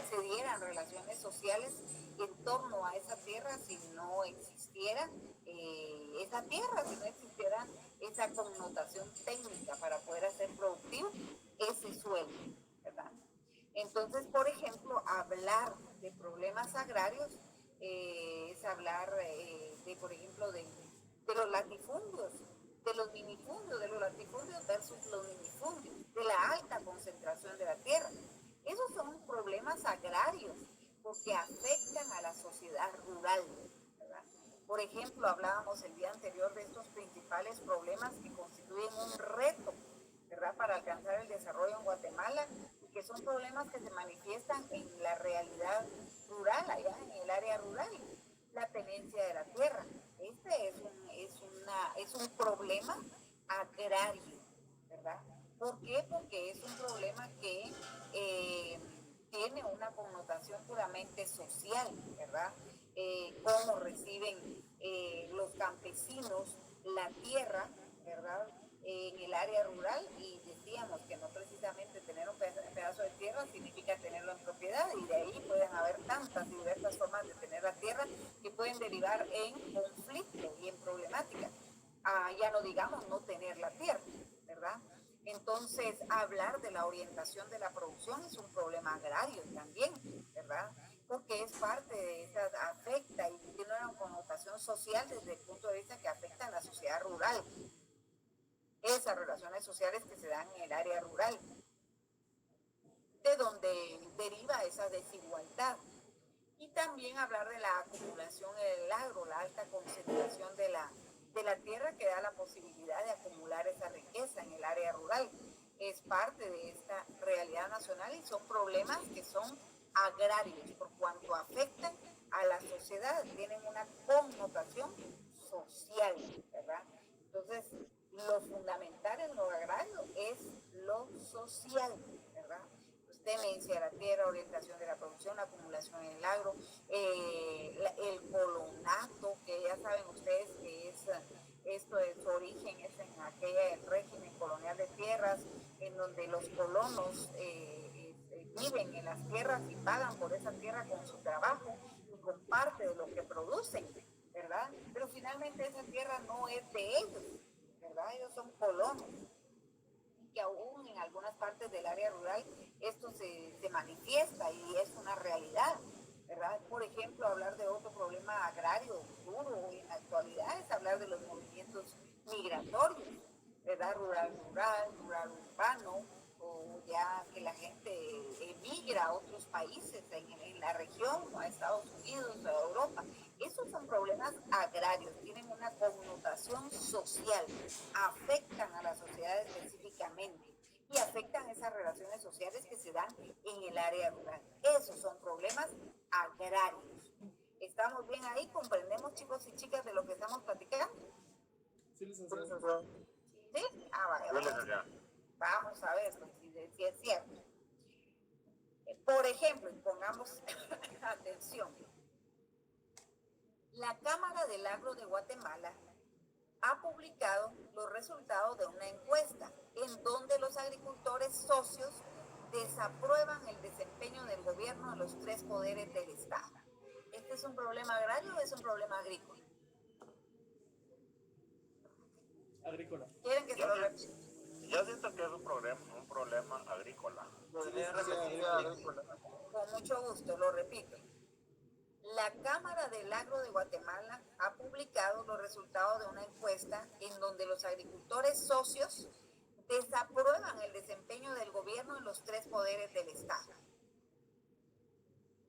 se dieran relaciones sociales en torno a esa tierra si no existiera esa tierra, si no existiera esa connotación técnica para poder hacer productivo ese suelo, ¿verdad? Entonces, por ejemplo, hablar de problemas agrarios es hablar por ejemplo, de los latifundios, de los minifundios, de los latifundios versus los minifundios, de la alta concentración de la tierra. Esos son problemas agrarios porque afectan a la sociedad rural, ¿verdad? Por ejemplo, hablábamos el día anterior de estos principales problemas que constituyen un reto, ¿verdad?, para alcanzar el desarrollo en Guatemala, y que son problemas que se manifiestan en la realidad rural, allá en el área rural. La tenencia de la tierra. Este es un problema agrario, ¿verdad? ¿Por qué? Porque es un problema que tiene una connotación puramente social, ¿verdad? Cómo reciben los campesinos la tierra, ¿verdad?, en el área rural, y decíamos que no precisamente tener un pedazo de tierra significa tenerlo en propiedad, y de ahí pueden haber tantas y diversas formas de tener la tierra que pueden derivar en conflicto y en problemática. Ya no digamos no tener la tierra, ¿verdad? Entonces, hablar de la orientación de la producción es un problema agrario también, ¿verdad? Porque es parte de esa, afecta y tiene una connotación social desde el punto de vista que afecta a la sociedad rural. Esas relaciones sociales que se dan en el área rural, de donde deriva esa desigualdad. Y también hablar de la acumulación en el agro, la alta concentración de la tierra que da la posibilidad de acumular esa riqueza en el área rural. Es parte de esta realidad nacional y son problemas que son agrarios por cuanto afectan a la sociedad, tienen una connotación social, ¿verdad? Entonces, lo fundamental en lo agrario es lo social, ¿verdad? Tenencia de la tierra, orientación de la producción, la acumulación en el agro, el colonato, que ya saben ustedes que esto de su origen es en el régimen colonial de tierras, en donde los colonos viven en las tierras y pagan por esa tierra con su trabajo y con parte de lo que producen, ¿verdad? Pero finalmente esa tierra no es de ellos, ¿verdad? Ellos son colonos. Que aún en algunas partes del área rural esto se manifiesta y es una realidad, ¿verdad? Por ejemplo, hablar de otro problema agrario duro en la actualidad es hablar de los movimientos migratorios, ¿verdad? Rural urbano, o ya que la gente emigra a otros países en la región, o a Estados Unidos, o a Europa. Esos son problemas agrarios, tienen una connotación social, afectan a la sociedad específicamente y afectan esas relaciones sociales que se dan en el área rural. Esos son problemas agrarios. ¿Estamos bien ahí? ¿Comprendemos, chicos y chicas, de lo que estamos platicando? Sí, licenciada. ¿Sí? Vaya. Vamos a ver si es cierto. Por ejemplo, pongamos atención. La Cámara del Agro de Guatemala ha publicado los resultados de una encuesta en donde los agricultores socios desaprueban el desempeño del gobierno de los tres poderes del Estado. ¿Este es un problema agrario o es un problema agrícola? Agrícola. ¿Quieren que se lo repita? Yo siento que es un problema agrícola. Con mucho gusto, lo repito. La Cámara del Agro de Guatemala ha publicado los resultados de una encuesta en donde los agricultores socios desaprueban el desempeño del gobierno en los tres poderes del Estado.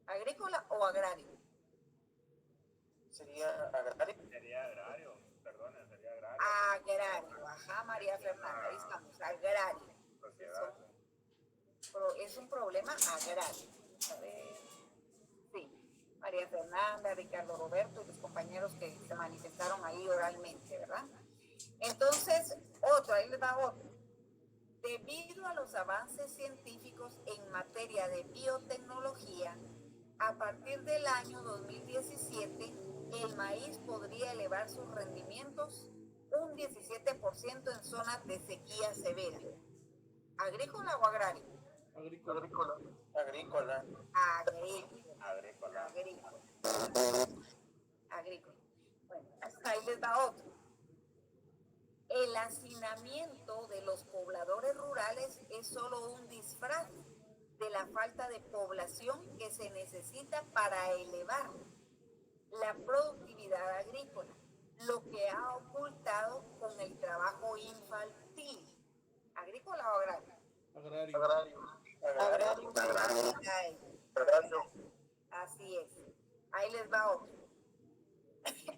¿Agrícola o agrario? Sería agrario. Sería agrario, perdón, sería agrario. Agrario, ajá, María Fernanda, ahí estamos, agrario. Es un problema agrario. A ver, sí, María Fernanda, Ricardo Roberto y los compañeros que se manifestaron ahí oralmente, ¿verdad? Entonces, ahí les va otro. Debido a los avances científicos en materia de biotecnología, a partir del año 2017, el maíz podría elevar sus rendimientos un 17% en zonas de sequía severa. ¿Agrícola o agrario? Agrícola. Agrícola. Agrícola. Bueno, ahí les va otro. El hacinamiento de los pobladores rurales es solo un disfraz de la falta de población que se necesita para elevar la productividad agrícola, lo que ha ocultado con el trabajo infantil. ¿Agrícola o agrario? Agrario. Así es. Ahí les va otro.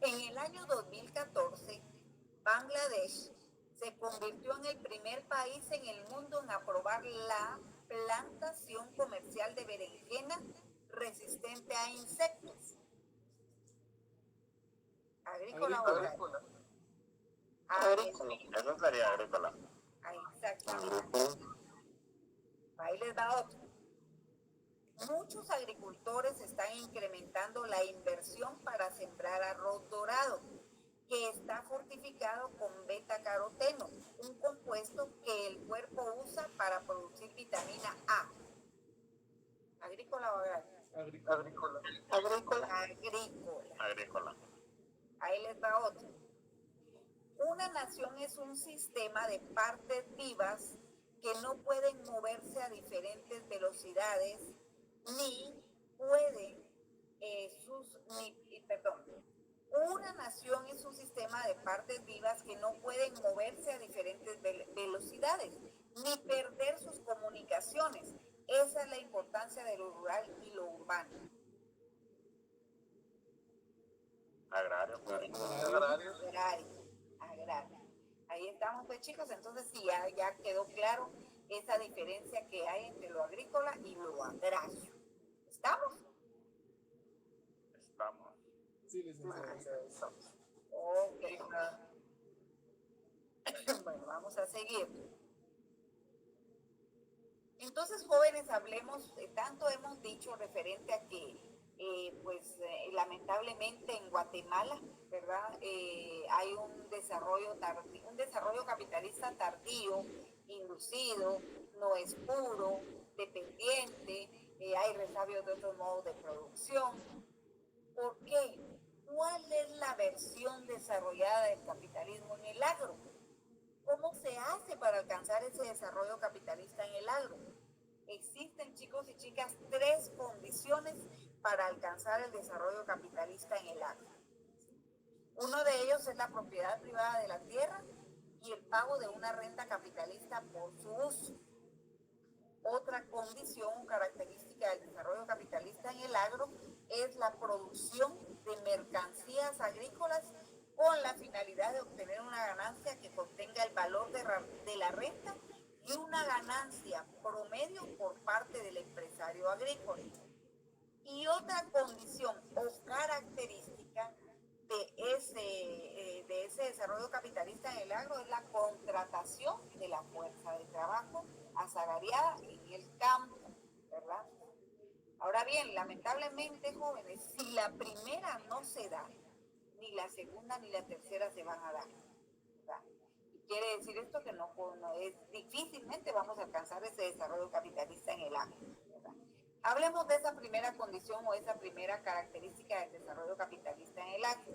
En el año 2014, Bangladesh se convirtió en el primer país en el mundo en aprobar la plantación comercial de berenjena resistente a insectos. ¿Agrícola o agrario? Eso sería agrícola. Exactamente. Ahí les da otro. Muchos agricultores están incrementando la inversión para sembrar arroz dorado, que está fortificado con beta-caroteno, un compuesto que el cuerpo usa para producir vitamina A. ¿Agrícola o agrario? Agrícola. Ahí les va otro. Una nación es un sistema de partes vivas que no pueden moverse a diferentes velocidades Una nación es un sistema de partes vivas que no pueden moverse a diferentes velocidades ni perder sus comunicaciones. Esa es la importancia de lo rural y lo urbano. Agrario. Ahí estamos, pues, chicos. Entonces, sí, ya quedó claro esa diferencia que hay entre lo agrícola y lo agrario. ¿Estamos? Estamos. Sí, licenciada. Ok. Bueno, vamos a seguir. Entonces, jóvenes, hablemos, tanto hemos dicho referente a que, lamentablemente en Guatemala, ¿verdad? Hay un desarrollo capitalista tardío, inducido, no es puro, dependiente, hay resabios de otros modos de producción. ¿Por qué? ¿Cuál es la versión desarrollada del capitalismo en el agro? ¿Cómo se hace para alcanzar ese desarrollo capitalista en el agro? Existen, chicos y chicas, 3 condiciones para alcanzar el desarrollo capitalista en el agro. Uno de ellos es la propiedad privada de la tierra y el pago de una renta capitalista por su uso. Otra condición o característica del desarrollo capitalista en el agro es la producción de mercancías agrícolas con la finalidad de obtener una ganancia que contenga el valor de la renta y una ganancia promedio por parte del empresario agrícola. Y otra condición o característica de ese desarrollo capitalista en el agro es la contratación de la fuerza de trabajo asalariada en el campo, ¿verdad? Ahora bien, lamentablemente, jóvenes, si la primera no se da, ni la segunda ni la tercera se van a dar, ¿verdad? Y quiere decir esto que no es difícilmente vamos a alcanzar ese desarrollo capitalista en el agro, ¿verdad? Hablemos de esa primera condición o esa primera característica del desarrollo capitalista en el agro,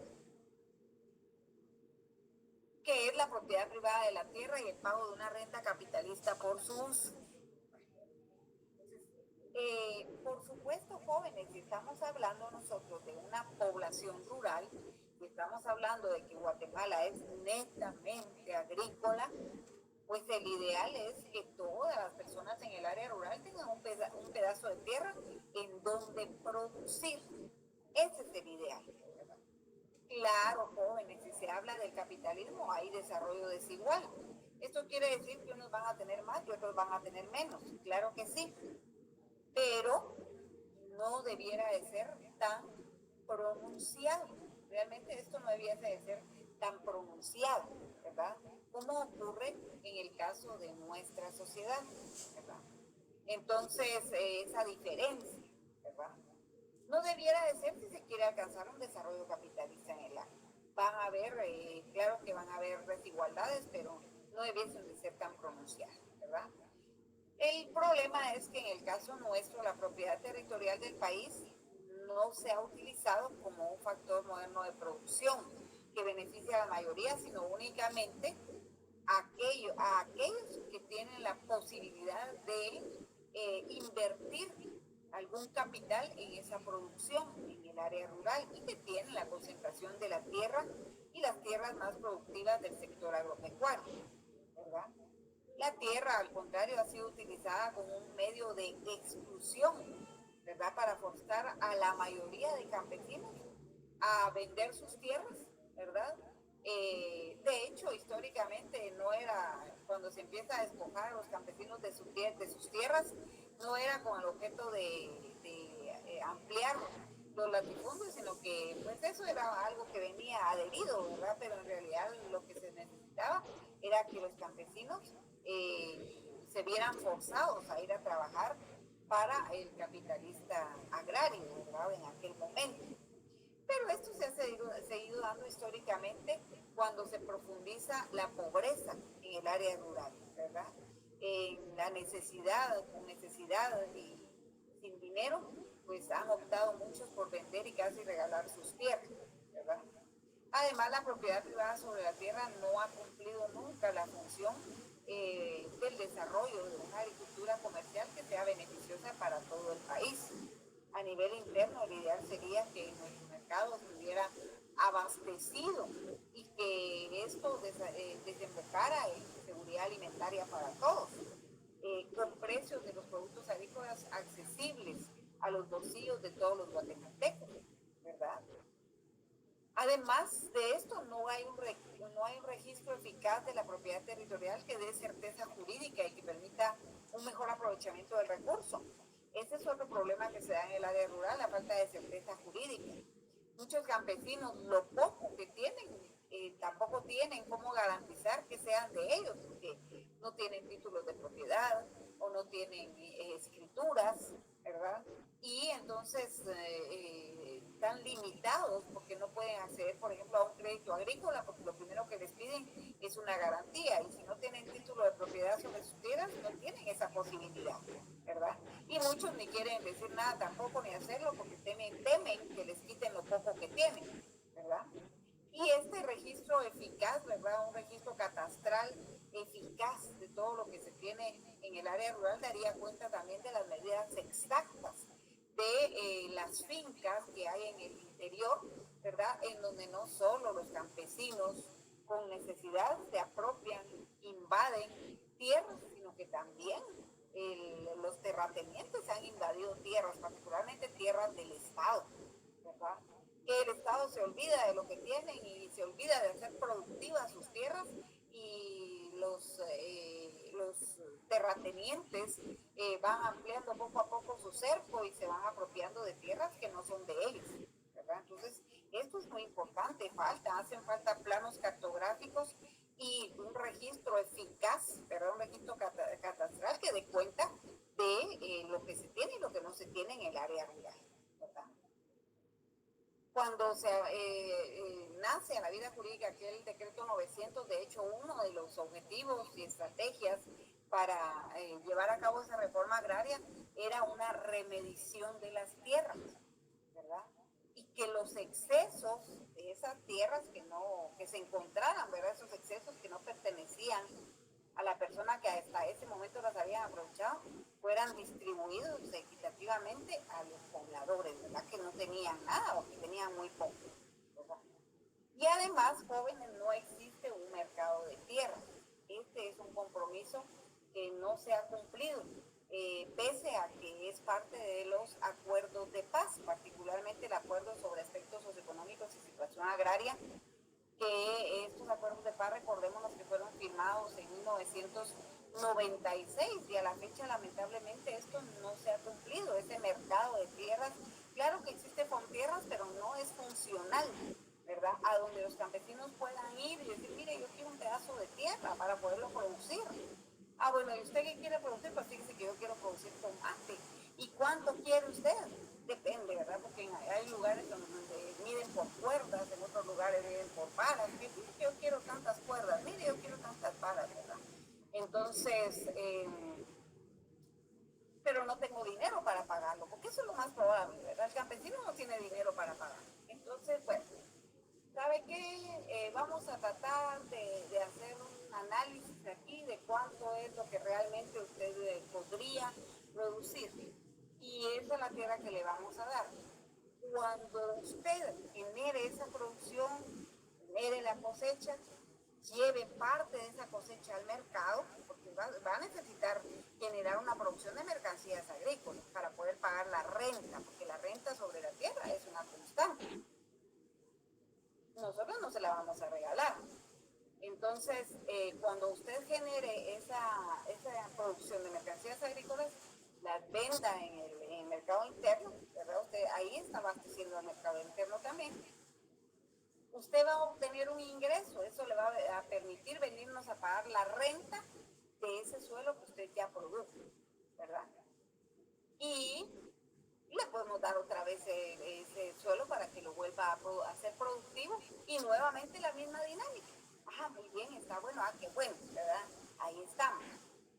que es la propiedad privada de la tierra y el pago de una renta capitalista por su uso. Por supuesto, jóvenes, si estamos hablando nosotros de una población rural, si estamos hablando de que Guatemala es netamente agrícola, pues el ideal es que todas las personas en el área rural tengan un pedazo de tierra en donde producir. Ese es el ideal, ¿verdad? Claro, jóvenes, si se habla del capitalismo, hay desarrollo desigual. Esto quiere decir que unos van a tener más y otros van a tener menos. Claro que sí, pero no debiera de ser tan pronunciado. Realmente esto no debiera de ser tan pronunciado, ¿verdad? Como ocurre en el caso de nuestra sociedad, ¿verdad? Entonces, esa diferencia, ¿verdad? No debiera de ser si se quiere alcanzar un desarrollo capitalista en el área. Van a haber, claro que van a haber desigualdades, pero no debiesen de ser tan pronunciadas, ¿verdad? El problema es que en el caso nuestro, la propiedad territorial del país no se ha utilizado como un factor moderno de producción que beneficia a la mayoría, sino únicamente a aquellos que tienen la posibilidad de invertir algún capital en esa producción en el área rural y que tienen la concentración de la tierra y las tierras más productivas del sector agropecuario, ¿verdad? La tierra, al contrario, ha sido utilizada como un medio de exclusión, ¿verdad? Para forzar a la mayoría de campesinos a vender sus tierras, ¿verdad? De hecho, históricamente no era, cuando se empieza a despojar a los campesinos de sus tierras, no era con el objeto de ampliar los latifundios, sino que pues eso era algo que venía adherido, ¿verdad? Pero en realidad lo que se necesitaba era que los campesinos se vieran forzados a ir a trabajar para el capitalista agrario, ¿verdad? En aquel momento. Pero esto se ha seguido dando históricamente cuando se profundiza la pobreza en el área rural, ¿verdad? En la necesidad, con necesidad y sin dinero, pues han optado muchos por vender y casi regalar sus tierras, ¿verdad? Además, la propiedad privada sobre la tierra no ha cumplido nunca la función del desarrollo de una agricultura comercial que sea beneficiosa para todo el país. A nivel interno, el ideal sería que nuestro mercado estuviera abastecido y que esto desembocara en seguridad alimentaria para todos, con precios de los productos agrícolas accesibles a los bolsillos de todos los guatemaltecos, ¿verdad? Además de esto, no hay un registro eficaz de la propiedad territorial que dé certeza jurídica y que permita un mejor aprovechamiento del recurso. Ese es otro problema que se da en el área rural, la falta de certeza jurídica. Muchos campesinos, lo poco que tienen, tampoco tienen cómo garantizar que sean de ellos, porque no tienen títulos de propiedad o no tienen escrituras, ¿verdad? Y entonces están limitados porque no pueden acceder, por ejemplo, a un crédito agrícola, porque lo primero que les piden es una garantía, y si no tienen título de propiedad sobre sus tierras, no tienen esa posibilidad, ¿verdad? Y muchos ni quieren decir nada tampoco ni hacerlo porque temen que les quiten lo poco que tienen, ¿verdad? Y este registro eficaz, ¿verdad? Un registro catastral eficaz de todo lo que se tiene en el área rural daría cuenta también de las medidas exactas de las fincas que hay en el interior, ¿verdad? En donde no solo los campesinos con necesidad se apropian, invaden tierras, sino que también los terratenientes han invadido tierras, particularmente tierras del Estado, ¿verdad? Que el Estado se olvida de lo que tienen y se olvida de hacer productivas sus tierras, y los terratenientes van ampliando poco a poco su cerco y se van apropiando de tierras que no son de ellos, ¿verdad? Entonces, esto es muy importante, hacen falta planos cartográficos y un registro eficaz, ¿verdad? Un registro catastral que dé cuenta de lo que se tiene y lo que no se tiene en el área rural, ¿verdad? Cuando se nace a la vida jurídica aquel decreto 900, de hecho, uno de los objetivos y estrategias para llevar a cabo esa reforma agraria era una remedición de las tierras, ¿verdad? Y que los excesos de esas tierras que se encontraran, ¿verdad? Esos excesos que no pertenecían a la persona que hasta ese momento las habían aprovechado, fueran distribuidos equitativamente a los pobladores, ¿verdad? Que no tenían nada o que tenían muy poco, ¿verdad? Y además, jóvenes, no existe un mercado de tierras. Este es un compromiso que no se ha cumplido, pese a que es parte de los acuerdos de paz, particularmente el acuerdo sobre aspectos socioeconómicos y situaciones administración agraria, que estos acuerdos de paz, recordémonos que fueron firmados en 1996 y a la fecha lamentablemente esto no se ha cumplido. Ese mercado de tierras, claro que existe Fontierras, pero no es funcional, ¿verdad? A donde los campesinos puedan ir y decir, mire, yo quiero un pedazo de tierra para poderlo producir. Ah, bueno, ¿y usted qué quiere producir? Pues fíjese que yo quiero producir tomate. ¿Y cuánto quiere usted? Depende, ¿verdad? Porque hay lugares donde miden por cuerdas, en otros lugares miden por varas. Que yo quiero tantas cuerdas, mire, yo quiero tantas varas, ¿verdad? Entonces, pero no tengo dinero para pagarlo, porque eso es lo más probable, ¿verdad? El campesino no tiene dinero para pagar. Entonces, bueno, ¿sabe qué? Vamos a tratar de hacer un análisis aquí de cuánto es lo que realmente usted podría producir. Y esa es la tierra que le vamos a dar. Cuando usted genere esa producción, genere la cosecha, lleve parte de esa cosecha al mercado, porque va a necesitar generar una producción de mercancías agrícolas para poder pagar la renta, porque la renta sobre la tierra es una constante. Nosotros no se la vamos a regalar. Entonces, cuando usted genere esa producción de mercancías agrícolas, las venda en el mercado interno, ¿verdad? Usted ahí está abasteciendo al mercado interno también. Usted va a obtener un ingreso, eso le va a permitir venirnos a pagar la renta de ese suelo que usted ya produjo, ¿verdad? Y le podemos dar otra vez ese suelo para que lo vuelva a ser productivo y nuevamente la misma dinámica. Ah, muy bien, está bueno, qué bueno, ¿verdad? Ahí estamos.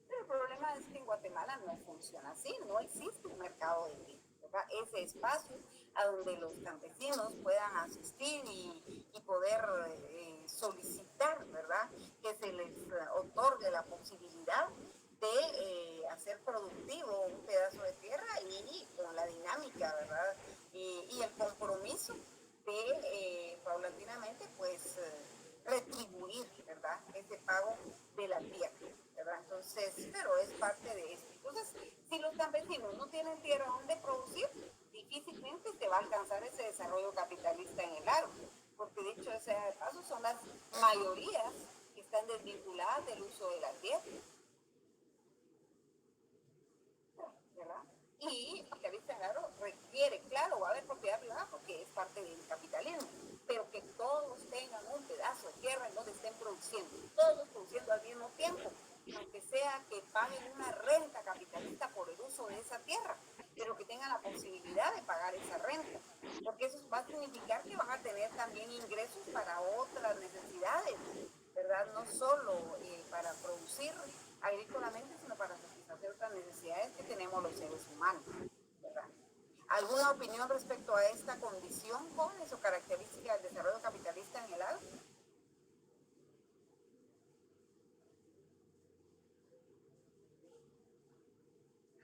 Pero el problema es que en Guatemala no funciona así, no existe un mercado de tierra, ¿verdad? Ese espacio a donde los campesinos puedan asistir y poder solicitar, ¿verdad? Que se les otorgue la posibilidad de hacer productivo un pedazo de tierra y con la dinámica, ¿verdad? Y el compromiso de paulatinamente, pues, retribuir, ¿verdad? Ese pago de la tierra, ¿verdad? Entonces, pero es parte de esto. Entonces, si los campesinos no tienen tierra donde producir, difícilmente se va a alcanzar ese desarrollo capitalista en el agro, porque dicho sea de paso, son las mayorías que están desvinculadas del uso de la tierra, ¿verdad? Y el capitalista en agro requiere, claro, va a haber propiedad privada porque es parte del capitalismo, pero que todos tengan un pedazo de tierra en donde estén produciendo, todos produciendo al mismo tiempo, aunque sea que paguen una renta capitalista por el uso de esa tierra, pero que tengan la posibilidad de pagar esa renta, porque eso va a significar que van a tener también ingresos para otras necesidades, ¿verdad? No solo para producir agrícolamente, sino para satisfacer otras necesidades que tenemos los seres humanos, ¿verdad? ¿Alguna opinión respecto a esta condición, jóvenes, o característica del desarrollo capitalista en el agro?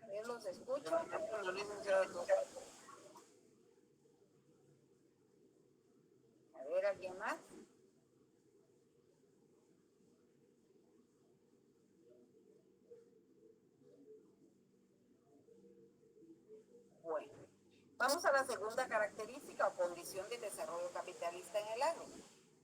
A ver, los escucho. A ver, ¿alguien más? Bueno, vamos a la segunda característica o condición del desarrollo capitalista en el agro.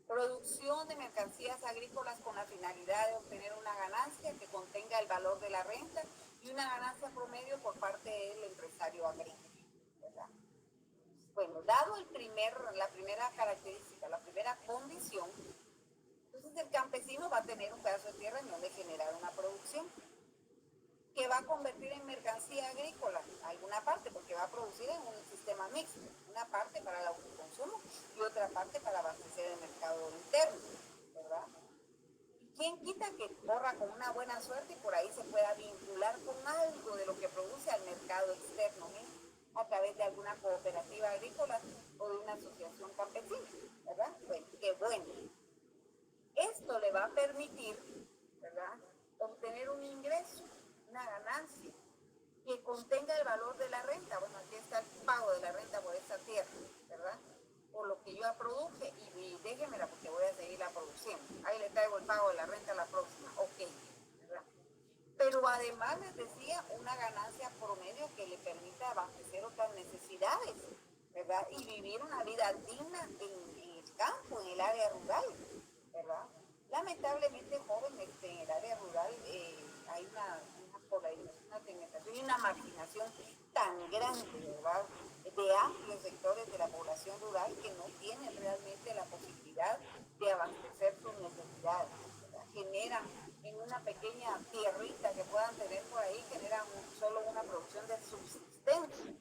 Producción de mercancías agrícolas con la finalidad de obtener una ganancia que contenga el valor de la renta y una ganancia promedio por parte del empresario agrícola, ¿verdad? Bueno, dado la primera característica, la primera condición, entonces el campesino va a tener un pedazo de tierra en donde generar una producción que va a convertir en mercancía agrícola, alguna parte, porque va a producir en un sistema mixto, una parte para el autoconsumo y otra parte para abastecer el mercado interno, ¿verdad? ¿Y quién quita que corra con una buena suerte y por ahí se pueda vincular con algo de lo que produce al mercado externo, a través de alguna cooperativa agrícola o de una asociación campesina, ¿verdad? Bueno, qué bueno. Esto le va a permitir, ¿verdad?, obtener un ingreso, una ganancia que contenga el valor de la renta. Bueno, aquí está el pago de la renta por esta tierra, ¿verdad? Por lo que yo produje y déjemela porque voy a seguirla produciendo. Ahí le traigo el pago de la renta a la próxima, ok, ¿verdad? Pero además les decía, una ganancia promedio que le permita abastecer otras necesidades, ¿verdad? Y vivir una vida digna en el campo, en el área rural, ¿verdad? Lamentablemente, jóvenes en el área rural hay una polarización, una segmentación y una marginación tan grande, ¿verdad? De amplios sectores de la población rural que no tienen realmente la posibilidad de abastecer sus necesidades, ¿verdad? Generan en una pequeña tierrita que puedan tener por ahí, generan solo una producción de subsistencia.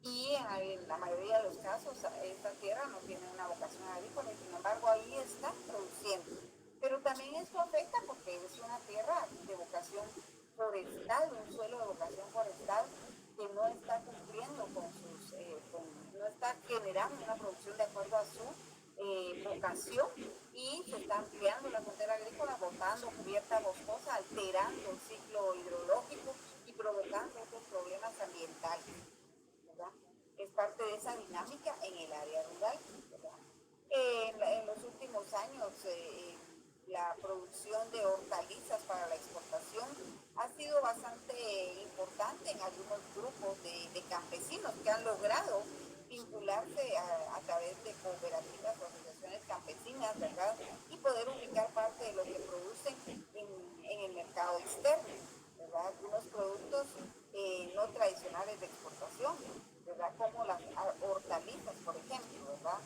Y en la mayoría de los casos esta tierra no tiene una vocación agrícola y sin embargo ahí está produciendo. Pero también esto afecta porque es una tierra de vocación forestal, un suelo de vocación forestal que no está cumpliendo con sus, no está generando una producción de acuerdo a su vocación y se está ampliando la frontera agrícola, botando cubierta boscosa, alterando el ciclo hidrológico y provocando otros problemas ambientales, ¿verdad? Es parte de esa dinámica en el área rural, ¿verdad? En los últimos años, la producción de hortalizas para la exportación ha sido bastante importante en algunos grupos de campesinos que han logrado vincularse a través de cooperativas o asociaciones campesinas, ¿verdad? Y poder ubicar parte de lo que producen en el mercado externo, ¿verdad? Algunos productos no tradicionales de exportación, ¿verdad? Como las hortalizas, por ejemplo, ¿verdad?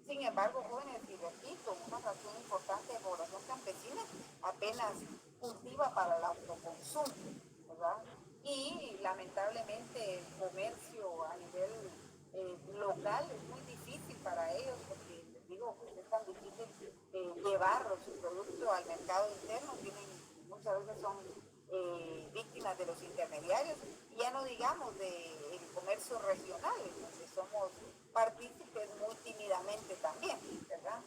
Sin embargo, jóvenes, y repito, una fracción importante de población campesina apenas cultiva para el autoconsumo, ¿verdad? Y lamentablemente el comercio a nivel local es muy difícil para ellos porque, les digo, pues es tan difícil llevar su producto al mercado interno, muchas veces son víctimas de los intermediarios, y ya no digamos del comercio regional, donde somos partícipes muy tímidamente también, ¿verdad?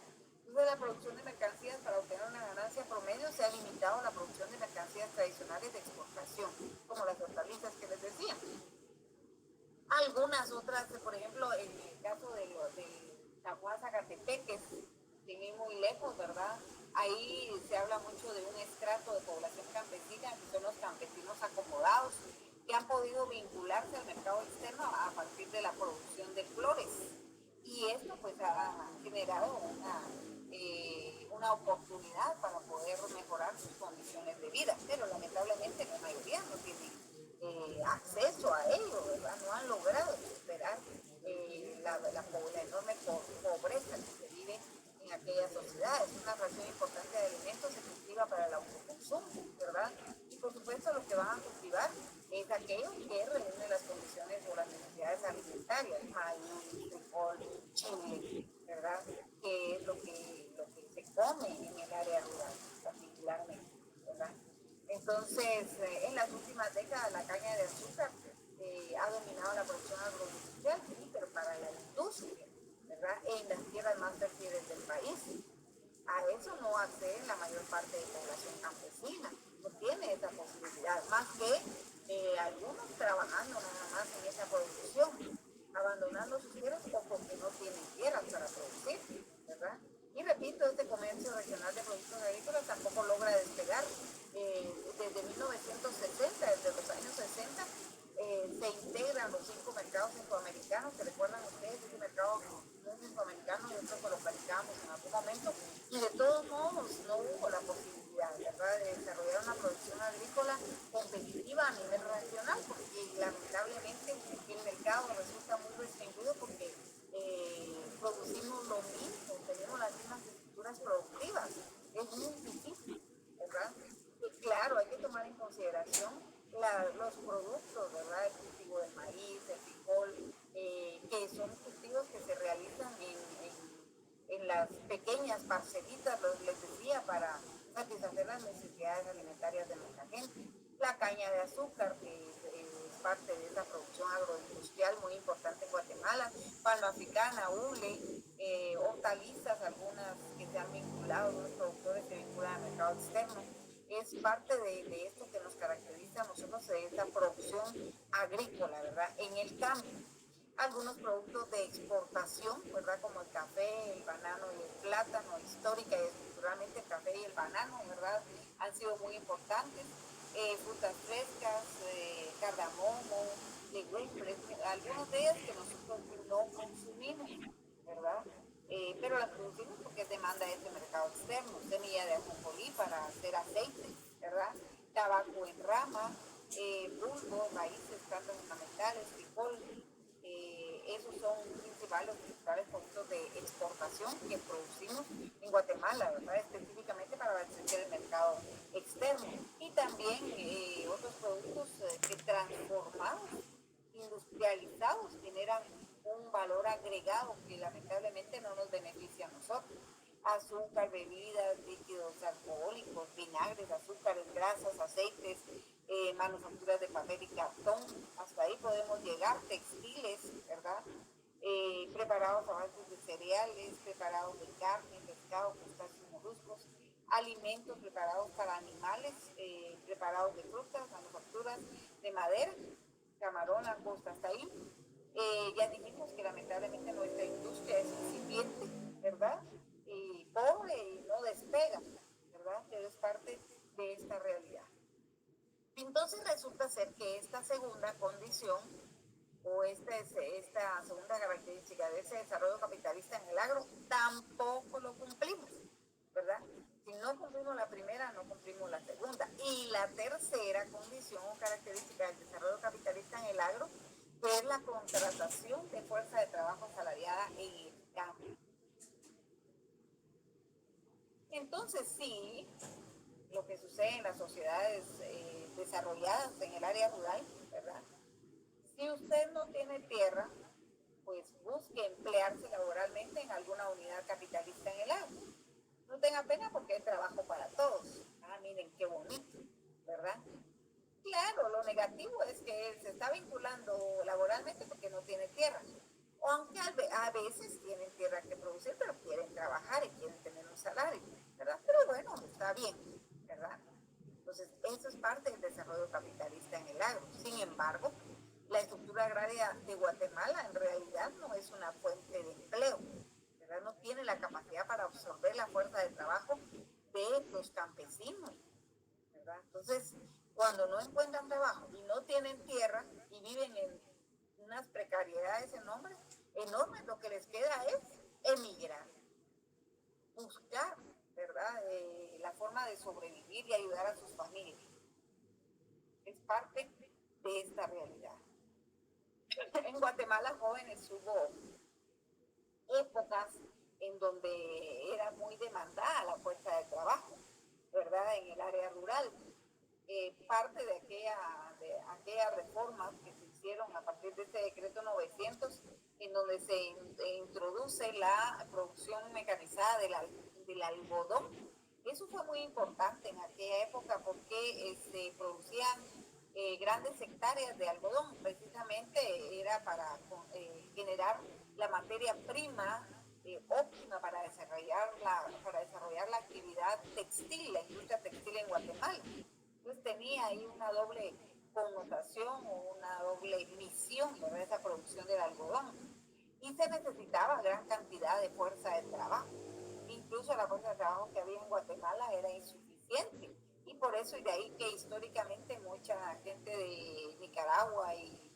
Entonces la producción de mercancías para obtener una ganancia promedio se ha limitado a la producción de mercancías tradicionales de exportación, como las hortalizas que les decía. Algunas otras, por ejemplo, en el caso de Tahuá, Zacatepeques, sin ir muy lejos, ¿verdad? Ahí se habla mucho de un estrato de población campesina, que son los campesinos acomodados, que han podido vincularse al mercado externo a partir de la producción de flores. Y esto pues ha generado una oportunidad para poder mejorar sus condiciones de vida, pero lamentablemente la mayoría no tiene acceso a ello, ¿verdad? No han logrado superar la enorme pobreza que se vive en aquellas sociedades. Una fracción importante de alimentos se cultiva para el autoconsumo, ¿verdad? Y por supuesto lo que van a cultivar es aquello que reúne las condiciones o las necesidades alimentarias, maíz, frijol, chile, ¿verdad? Que es lo que se come en el área rural, particularmente, ¿verdad? Entonces, en las últimas décadas la caña de azúcar ha dominado la producción agroindustrial, sí, pero para la industria, ¿verdad? En las tierras más fértiles del país. A eso no accede la mayor parte de la población campesina, no tiene esa posibilidad, más que algunos trabajando nada más en esa producción, abandonando sus tierras o porque no tienen tierras para producir, ¿verdad? Y repito, este comercio regional de productos agrícolas tampoco logra despegar. Desde 1960, desde los años 60, se integran los 5 mercados centroamericanos, que recuerdan ustedes, ese mercado centroamericano, nosotros lo platicábamos en algún momento, y de todos modos no hubo la posibilidad, ¿verdad?, de desarrollar una producción agrícola competitiva a nivel regional, porque lamentablemente el mercado resulta muy restringido porque producimos lo mismo, tenemos las mismas estructuras productivas, es muy difícil, ¿verdad? Y claro, hay que tomar en consideración los productos, ¿verdad? El cultivo del maíz, el frijol, que son cultivos que se realizan en las pequeñas parcelitas, les decía, para satisfacer las necesidades alimentarias de nuestra gente. La caña de azúcar, que es parte de esa producción agroindustrial muy importante en Guatemala, palma africana, hule, hortalizas, algunas que se han vinculado, algunos productores se vinculan al mercado externo. Es parte de esto que nos caracteriza a nosotros, de esta producción agrícola, ¿verdad? En el cambio, algunos productos de exportación, ¿verdad? Como el café, el banano y el plátano, histórica y estructuralmente el café y el banano, ¿verdad? Han sido muy importantes. Frutas frescas, cardamomo, legumbres, algunos de ellos que nosotros no consumimos, ¿verdad? pero las producimos porque es demanda de ese mercado externo, semilla de ajonjolí para hacer aceite, ¿verdad? Tabaco en rama, bulbo, raíces, plantas ornamentales, frijol, esos son los principales productos de exportación que producimos en Guatemala, ¿verdad? Específicamente para abastecer el mercado externo. Y también otros productos que transformados, industrializados, generan un valor agregado que lamentablemente no nos beneficia a nosotros. Azúcar, bebidas, líquidos alcohólicos, vinagres, azúcares, grasas, aceites, manufacturas de papel y cartón, hasta ahí podemos llegar, textiles, ¿verdad? Preparados a base de cereales, preparados de carne, pescado, crustáceos, moluscos, alimentos preparados para animales, preparados de frutas, manufacturas de madera, camarón, langosta, hasta ahí. Ya dijimos que lamentablemente nuestra industria es incipiente, ¿verdad? Y pobre y no despega, ¿verdad? Pero es parte de esta realidad. Entonces resulta ser que esta segunda condición o esta segunda característica de ese desarrollo capitalista en el agro tampoco lo cumplimos, ¿verdad? Si no cumplimos la primera, no cumplimos la segunda. Y la tercera condición o característica del desarrollo capitalista en el agro es la contratación de fuerza de trabajo asalariada en el campo. Entonces sí, lo que sucede en las sociedades desarrolladas en el área rural, ¿verdad? Si usted no tiene tierra, pues busque emplearse laboralmente en alguna unidad capitalista en el agro. No tenga pena porque hay trabajo para todos. Ah, miren qué bonito, ¿verdad? Claro, lo negativo es que él se está vinculando laboralmente porque no tiene tierra. Aunque a veces tienen tierra que producir, pero quieren trabajar y quieren tener un salario, ¿verdad? Pero bueno, está bien, ¿verdad? Entonces, eso es parte del desarrollo capitalista en el agro. Sin embargo, la estructura agraria de Guatemala en realidad no es una fuente de empleo, ¿verdad? No tiene la capacidad para absorber la fuerza de trabajo de los campesinos, ¿verdad? Entonces, cuando no encuentran trabajo y no tienen tierra y viven en unas precariedades enormes, lo que les queda es emigrar, buscar, ¿verdad? La forma de sobrevivir y ayudar a sus familias. Es parte de esta realidad. En Guatemala, jóvenes, hubo épocas en donde era muy demandada la fuerza de trabajo, ¿verdad? En el área rural. Parte de aquellas reformas que se hicieron a partir de este decreto 900, en donde se introduce la producción mecanizada del algodón. Eso fue muy importante en aquella época porque se producían grandes hectáreas de algodón. Precisamente era para generar la materia prima óptima para desarrollar la actividad textil, la industria textil en Guatemala. Entonces tenía ahí una doble connotación o una doble misión, ¿verdad? Esa producción del algodón. Y se necesitaba gran cantidad de fuerza de trabajo. Incluso la fuerza de trabajo que había en Guatemala era insuficiente. Y por eso, y de ahí que históricamente mucha gente de Nicaragua y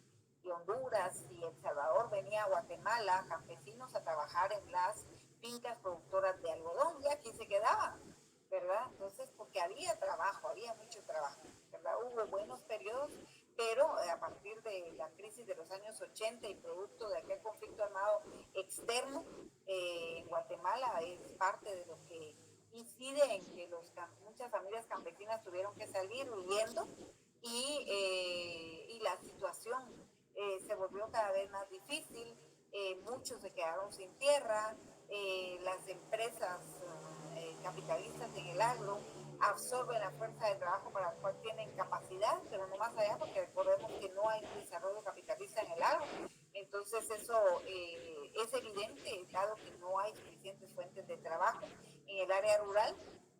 Honduras y El Salvador venía a Guatemala, campesinos, a trabajar en las fincas productoras de algodón, y aquí se quedaban, ¿verdad? Entonces, porque había trabajo, había mucho trabajo, ¿verdad? Hubo buenos periodos, pero a partir de la crisis de los años 80 y producto de aquel conflicto armado externo, en Guatemala es parte de lo que incide en que muchas familias campesinas tuvieron que salir huyendo y la situación se volvió cada vez más difícil, muchos se quedaron sin tierra, las empresas capitalistas en el agro absorben la fuerza de trabajo para la cual tienen capacidad, pero no más allá, porque recordemos que no hay desarrollo capitalista en el agro. Entonces eso es evidente, dado que no hay suficientes fuentes de trabajo en el área rural,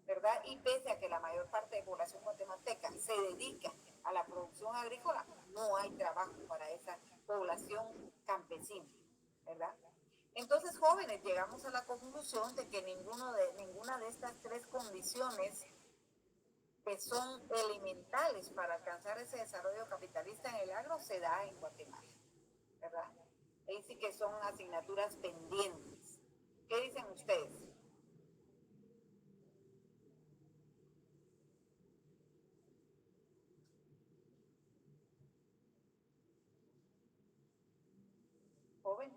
¿verdad? Y pese a que la mayor parte de la población guatemalteca se dedica a la producción agrícola, no hay trabajo para esa población campesina, ¿verdad? Entonces, jóvenes, llegamos a la conclusión de que ninguna de estas tres condiciones que son elementales para alcanzar ese desarrollo capitalista en el agro se da en Guatemala, ¿verdad? Ahí sí que son asignaturas pendientes. ¿Qué dicen ustedes? Jóvenes.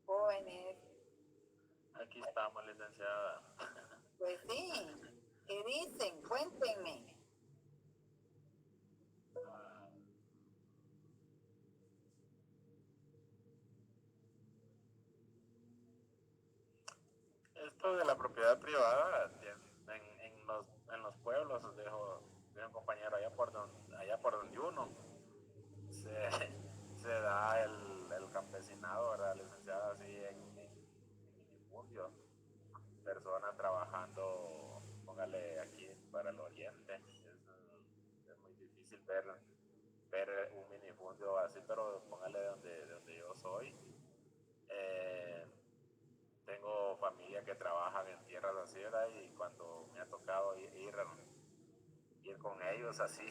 Jóvenes. Aquí estamos, licenciada. Pues sí. ¿Qué dicen? Cuéntenme. Esto de la propiedad privada en los pueblos, dejo un compañero allá por donde uno se, se da el campesinado, ¿verdad, licenciada? Así en minifundio, personas trabajando, póngale aquí para el oriente, es muy difícil ver un minifundio así, pero póngale de donde yo soy. Eh, Tengo familia que trabajan en tierras así, ¿verdad? Y cuando me ha tocado ir con ellos así,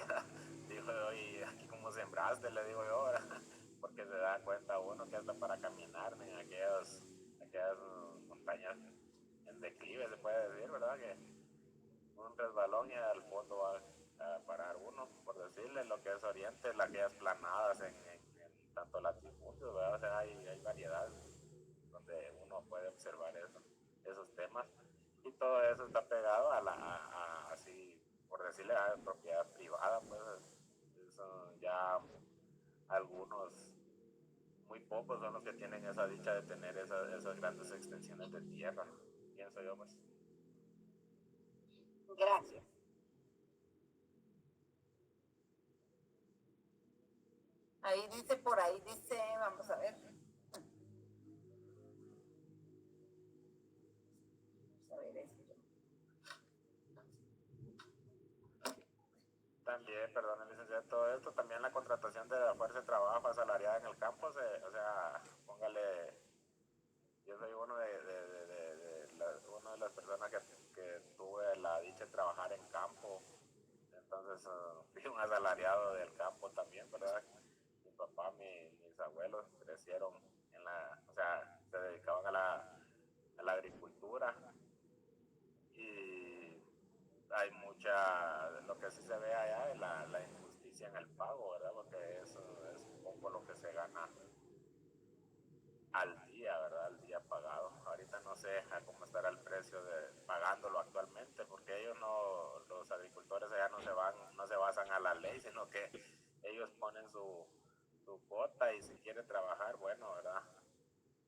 digo, oye, aquí como sembraste, le digo yo, ¿verdad? Porque se da cuenta uno que hasta para caminar en aquellas montañas en declive, se puede decir, ¿verdad? Que un resbalón y al fondo va a parar uno, por decirle, lo que es oriente, aquellas planadas en tanto latifundios, ¿verdad? O sea, hay variedad donde uno puede observar esos temas, y todo eso está pegado así, por decirle, a propiedad privada, pues son ya algunos, muy pocos son los que tienen esa dicha de tener esas grandes extensiones de tierra, pienso yo, pues. Gracias. Ahí dice, por ahí dice, vamos a ver. Vamos a ver esto. También, perdón, licenciado, todo esto, también la contratación de la fuerza de trabajo asalariada en el campo, o sea, póngale, yo soy una de las personas que tuve la dicha de trabajar en campo, entonces fui un asalariado del campo también, ¿verdad? Mi papá, mis abuelos crecieron o sea, se dedicaban a la agricultura, y hay lo que sí se ve allá es la injusticia en el pago, ¿verdad? Porque eso es un poco lo que se gana al día, ¿verdad? Al día pagado. Ahorita no sé cómo estará el precio de pagándolo actualmente, porque los agricultores allá no se basan a la ley, sino que ellos ponen su cuota, y si quiere trabajar, bueno, ¿verdad?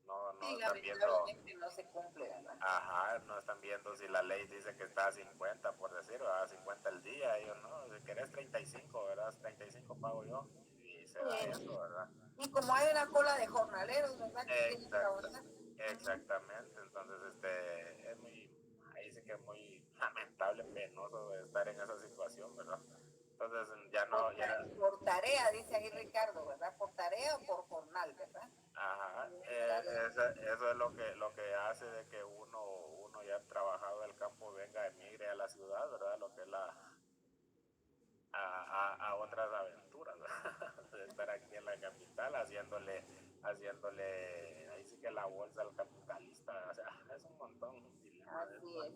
No Sí, están viendo, lamentablemente no se cumple, ¿verdad? ajá, no están viendo si la ley dice que está a 50, por decir, a 50 el día, ellos no, si querés 35, ¿verdad? 35 pago yo, y se da eso, ¿verdad? Y como hay una cola de jornaleros, ¿verdad? Que quieren trabajar. Exactamente, entonces ahí sí que es muy lamentable, penoso de estar en esa situación, ¿verdad? Entonces Por tarea, dice ahí Ricardo, ¿verdad? Por tarea o por jornal, ¿verdad? ajá, eso es lo que hace de que uno ya trabajado del campo venga, emigre a la ciudad, ¿verdad? Lo que es a otras aventuras, ¿verdad? De estar aquí en la capital haciéndole, ahí sí que la bolsa al capitalista, o sea, es un montón,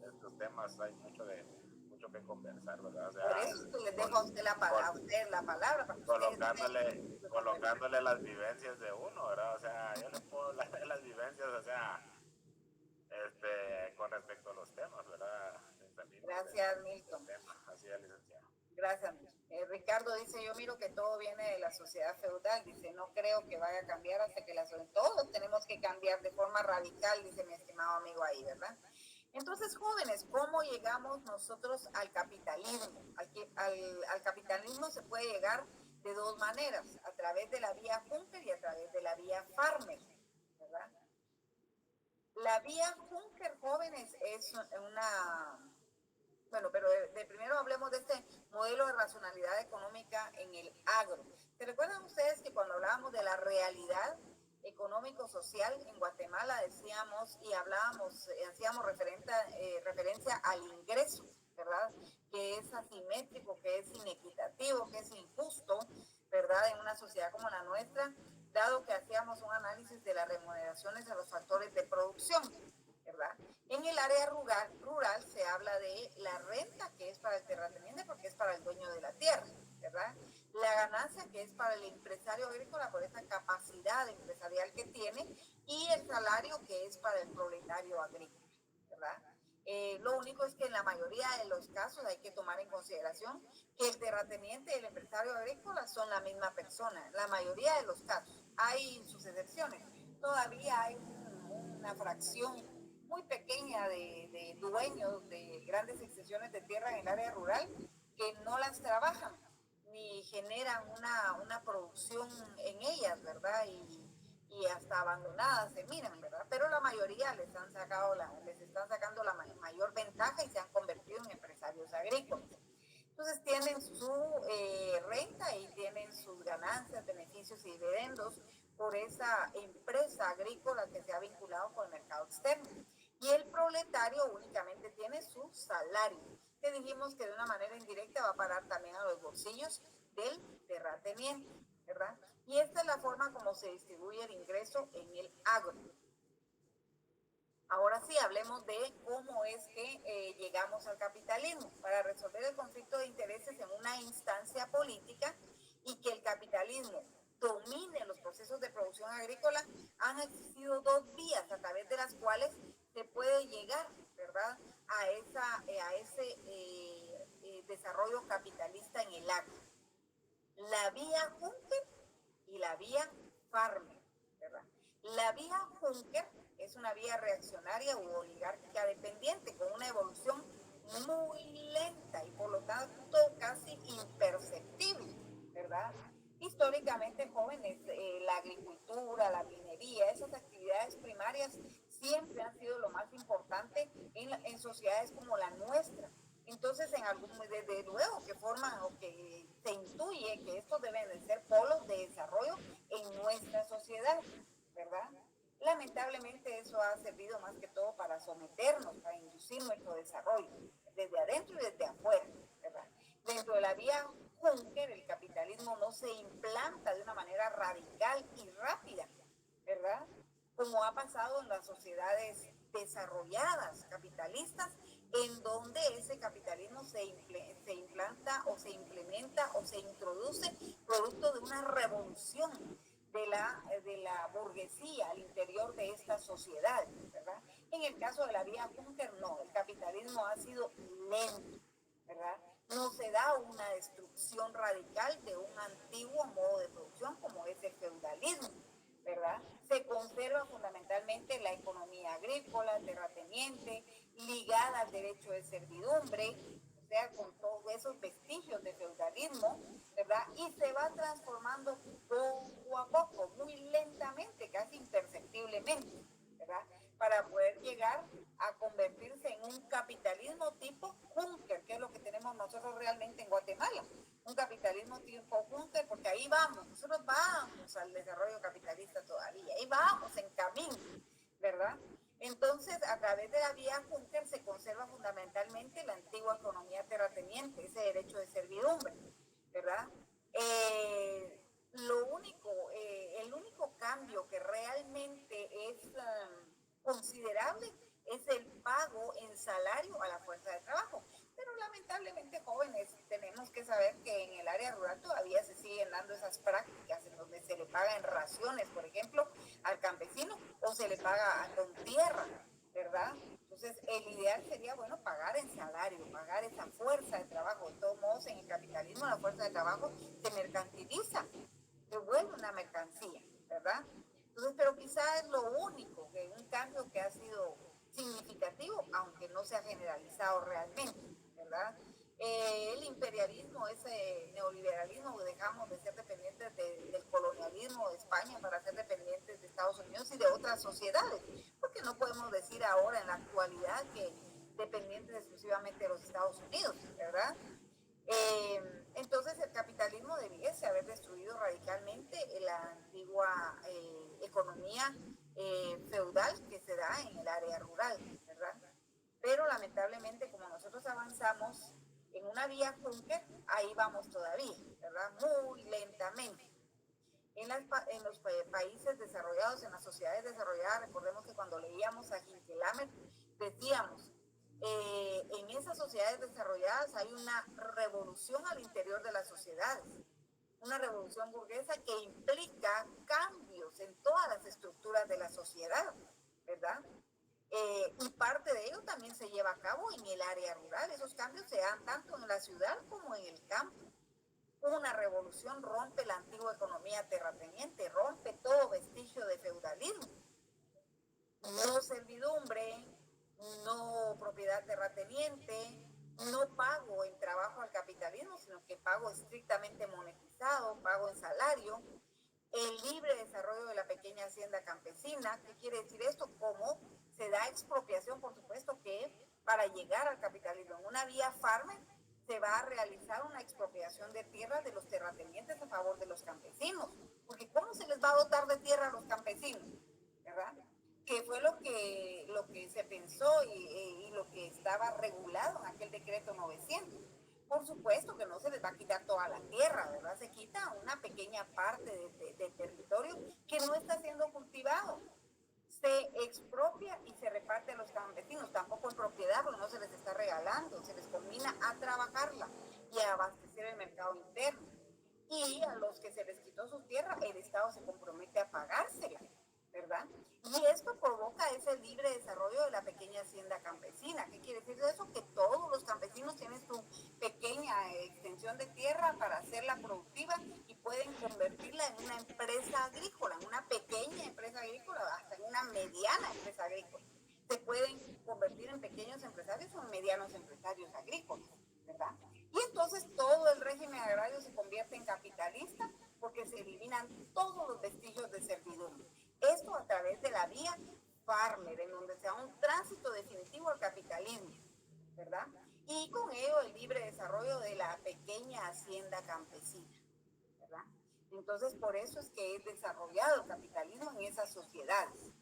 estos temas hay mucho que conversar, ¿verdad? O sea, por eso les dejo a usted la palabra, para que colocándole las vivencias de uno, ¿verdad? O sea, yo le puedo hablar de las vivencias, o sea, con respecto a los temas, ¿verdad? Gracias, Milton. Así es, licenciado. Gracias. Ricardo dice, yo miro que todo viene de la sociedad feudal. Dice, no creo que vaya a cambiar hasta que todos tenemos que cambiar de forma radical, dice mi estimado amigo ahí, ¿verdad? Entonces, jóvenes, ¿cómo llegamos nosotros al capitalismo? Al capitalismo se puede llegar de dos maneras, a través de la vía Juncker y a través de la vía Farmer, ¿verdad? La vía Juncker, jóvenes, es bueno, pero primero hablemos de este modelo de racionalidad económica en el agro. ¿Se recuerdan ustedes que cuando hablábamos de la realidad económico-social en Guatemala, decíamos y hablábamos, hacíamos referencia al ingreso, ¿verdad? Que es asimétrico, que es inequitativo, que es injusto, ¿verdad? En una sociedad como la nuestra, dado que hacíamos un análisis de las remuneraciones de los factores de producción, ¿verdad? En el área rural se habla de la renta, que es para el terrateniente, porque es para el dueño de la tierra, ¿verdad? La ganancia, que es para el empresario agrícola por esa capacidad empresarial que tiene, y el salario, que es para el proletario agrícola, ¿verdad? Lo único es que en la mayoría de los casos hay que tomar en consideración que el terrateniente y el empresario agrícola son la misma persona, la mayoría de los casos. Hay sus excepciones. Todavía hay una fracción muy pequeña de dueños de grandes extensiones de tierra en el área rural que no las trabajan ni generan una producción en ellas, ¿verdad? Y hasta abandonadas se miran, ¿verdad? Pero la mayoría les están sacando la mayor ventaja y se han convertido en empresarios agrícolas. Entonces tienen su renta y tienen sus ganancias, beneficios y dividendos por esa empresa agrícola que se ha vinculado con el mercado externo. Y el proletario únicamente tiene su salario, que dijimos que de una manera indirecta va a parar también a los bolsillos del terrateniente, ¿verdad? Y esta es la forma como se distribuye el ingreso en el agro. Ahora sí, hablemos de cómo es que llegamos al capitalismo. Para resolver el conflicto de intereses en una instancia política y que el capitalismo domine los procesos de producción agrícola, han existido dos vías a través de las cuales se puede llegar, ¿verdad?, a ese desarrollo capitalista en el agro. La vía Juncker y la vía Farmer, ¿verdad? La vía Juncker es una vía reaccionaria u oligárquica dependiente con una evolución muy lenta y por lo tanto casi imperceptible, ¿verdad? Históricamente, jóvenes, la agricultura, la minería, esas actividades primarias siempre han sido lo más importante en sociedades como la nuestra. Entonces, desde luego que forman o que se intuye que estos deben de ser polos de desarrollo en nuestra sociedad, ¿verdad? Lamentablemente eso ha servido más que todo para someternos, para inducir nuestro desarrollo, desde adentro y desde afuera, ¿verdad? Dentro de la vía Juncker, el capitalismo no se implanta de una manera radical y rápida, ¿verdad? Como ha pasado en las sociedades desarrolladas, capitalistas, en donde ese capitalismo se implanta o se implementa o se introduce producto de una revolución de la burguesía al interior de estas sociedades, ¿verdad? En el caso de la vía Juncker, no, el capitalismo ha sido lento, ¿verdad? No se da una destrucción radical de un antiguo modo de producción como es el feudalismo, ¿verdad? Se conserva fundamentalmente la economía agrícola, terrateniente, ligada al derecho de servidumbre, o sea, con todos esos vestigios de feudalismo, ¿verdad? Y se va transformando poco a poco, muy lentamente, casi imperceptiblemente, ¿verdad? Para poder llegar a convertirse en un capitalismo tipo Juncker, que es lo que tenemos nosotros realmente en Guatemala. Un capitalismo tipo Juncker, porque ahí vamos, nosotros vamos al desarrollo capitalista todavía, ahí vamos en camino, ¿verdad? Entonces, a través de la vía Juncker se conserva fundamentalmente la antigua economía terrateniente, ese derecho de servidumbre, ¿verdad? El único cambio que realmente es considerable es el pago en salario a la fuerza de trabajo. Pero lamentablemente, jóvenes, tenemos que saber que en el área rural todavía se siguen dando esas prácticas en donde se le paga en raciones, por ejemplo, al campesino, o se le paga con tierra, ¿verdad? Entonces, el ideal sería, bueno, pagar en salario, pagar esa fuerza de trabajo. De todos modos, en el capitalismo la fuerza de trabajo se mercantiliza, se vuelve una mercancía, ¿verdad? Entonces, pero quizás es lo único, que un cambio que ha sido significativo, aunque no se ha generalizado realmente, ¿verdad? El imperialismo, ese neoliberalismo, dejamos de ser dependientes del colonialismo de España para ser dependientes de Estados Unidos y de otras sociedades, porque no podemos decir ahora en la actualidad que dependientes exclusivamente de los Estados Unidos, ¿verdad? Entonces el capitalismo debiese haber destruido radicalmente la antigua economía feudal que se da en el área rural, ¿verdad? Pero lamentablemente como nosotros avanzamos en una vía Juncker, ahí vamos todavía, ¿verdad? Muy lentamente. En los países desarrollados, en las sociedades desarrolladas, recordemos que cuando leíamos a Hinkelhammer, decíamos, en esas sociedades desarrolladas hay una revolución al interior de las sociedades, una revolución burguesa que implica cambios en todas las estructuras de la sociedad, ¿verdad? Y parte de ello también se lleva a cabo en el área rural. Esos cambios se dan tanto en la ciudad como en el campo. Una revolución rompe la antigua economía terrateniente, rompe todo vestigio de feudalismo. No servidumbre, no propiedad terrateniente, no pago en trabajo al capitalismo, sino que pago estrictamente monetizado, pago en salario. El libre desarrollo de la pequeña hacienda campesina. ¿Qué quiere decir esto? ¿Cómo se da expropiación? Por supuesto que para llegar al capitalismo en una vía farmer se va a realizar una expropiación de tierras de los terratenientes a favor de los campesinos. Porque ¿cómo se les va a dotar de tierra a los campesinos? ¿Verdad? Que fue lo que se pensó y lo que estaba regulado en aquel decreto 900. Por supuesto que no se les va a quitar toda la tierra, ¿verdad? Se quita una pequeña parte de territorio que no está siendo cultivado. Se expropia y se reparte a los campesinos, tampoco en propiedad, porque no se les está regalando, se les combina a trabajarla y a abastecer el mercado interno. Y a los que se les quitó su tierra, el Estado se compromete a pagársela, ¿verdad? Y esto provoca ese libre desarrollo de la pequeña hacienda campesina. ¿Qué quiere decir eso? Que todos los campesinos tienen su pequeña extensión de tierra para hacerla productiva y pueden convertirla en una empresa agrícola, en una pequeña empresa agrícola, hasta en una mediana empresa agrícola. Se pueden convertir en pequeños empresarios o en medianos empresarios agrícolas, ¿verdad? Y entonces todo el régimen agrario se convierte en capitalista porque se eliminan todos los vestigios de servidumbre. Esto a través de la vía farmer, en donde se da un tránsito definitivo al capitalismo, ¿verdad? Y con ello el libre desarrollo de la pequeña hacienda campesina, ¿verdad? Entonces por eso es que es desarrollado el capitalismo en esas sociedades.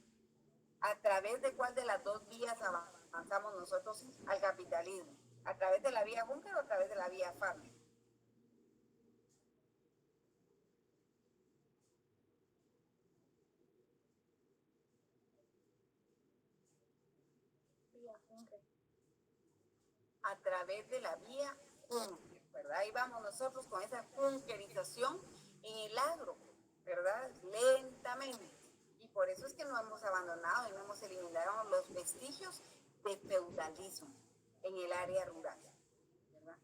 ¿A través de cuál de las dos vías avanzamos nosotros al capitalismo? ¿A través de la vía Juncker o a través de la vía farmer? A través de la vía Juncker, ¿verdad? Ahí vamos nosotros con esa junkerización en el agro, ¿verdad? Lentamente. Y por eso es que no hemos abandonado y no hemos eliminado los vestigios de feudalismo en el área rural, ¿verdad?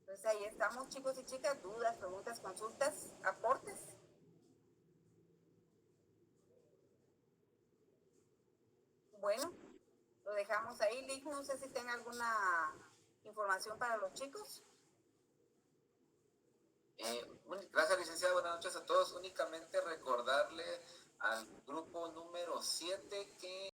Entonces ahí estamos, chicos y chicas. Dudas, preguntas, consultas, aportes. Bueno, lo dejamos ahí. Lick, no sé si tenga alguna información para los chicos. Gracias, licenciada. Buenas noches a todos. Únicamente recordarle al grupo número 7 que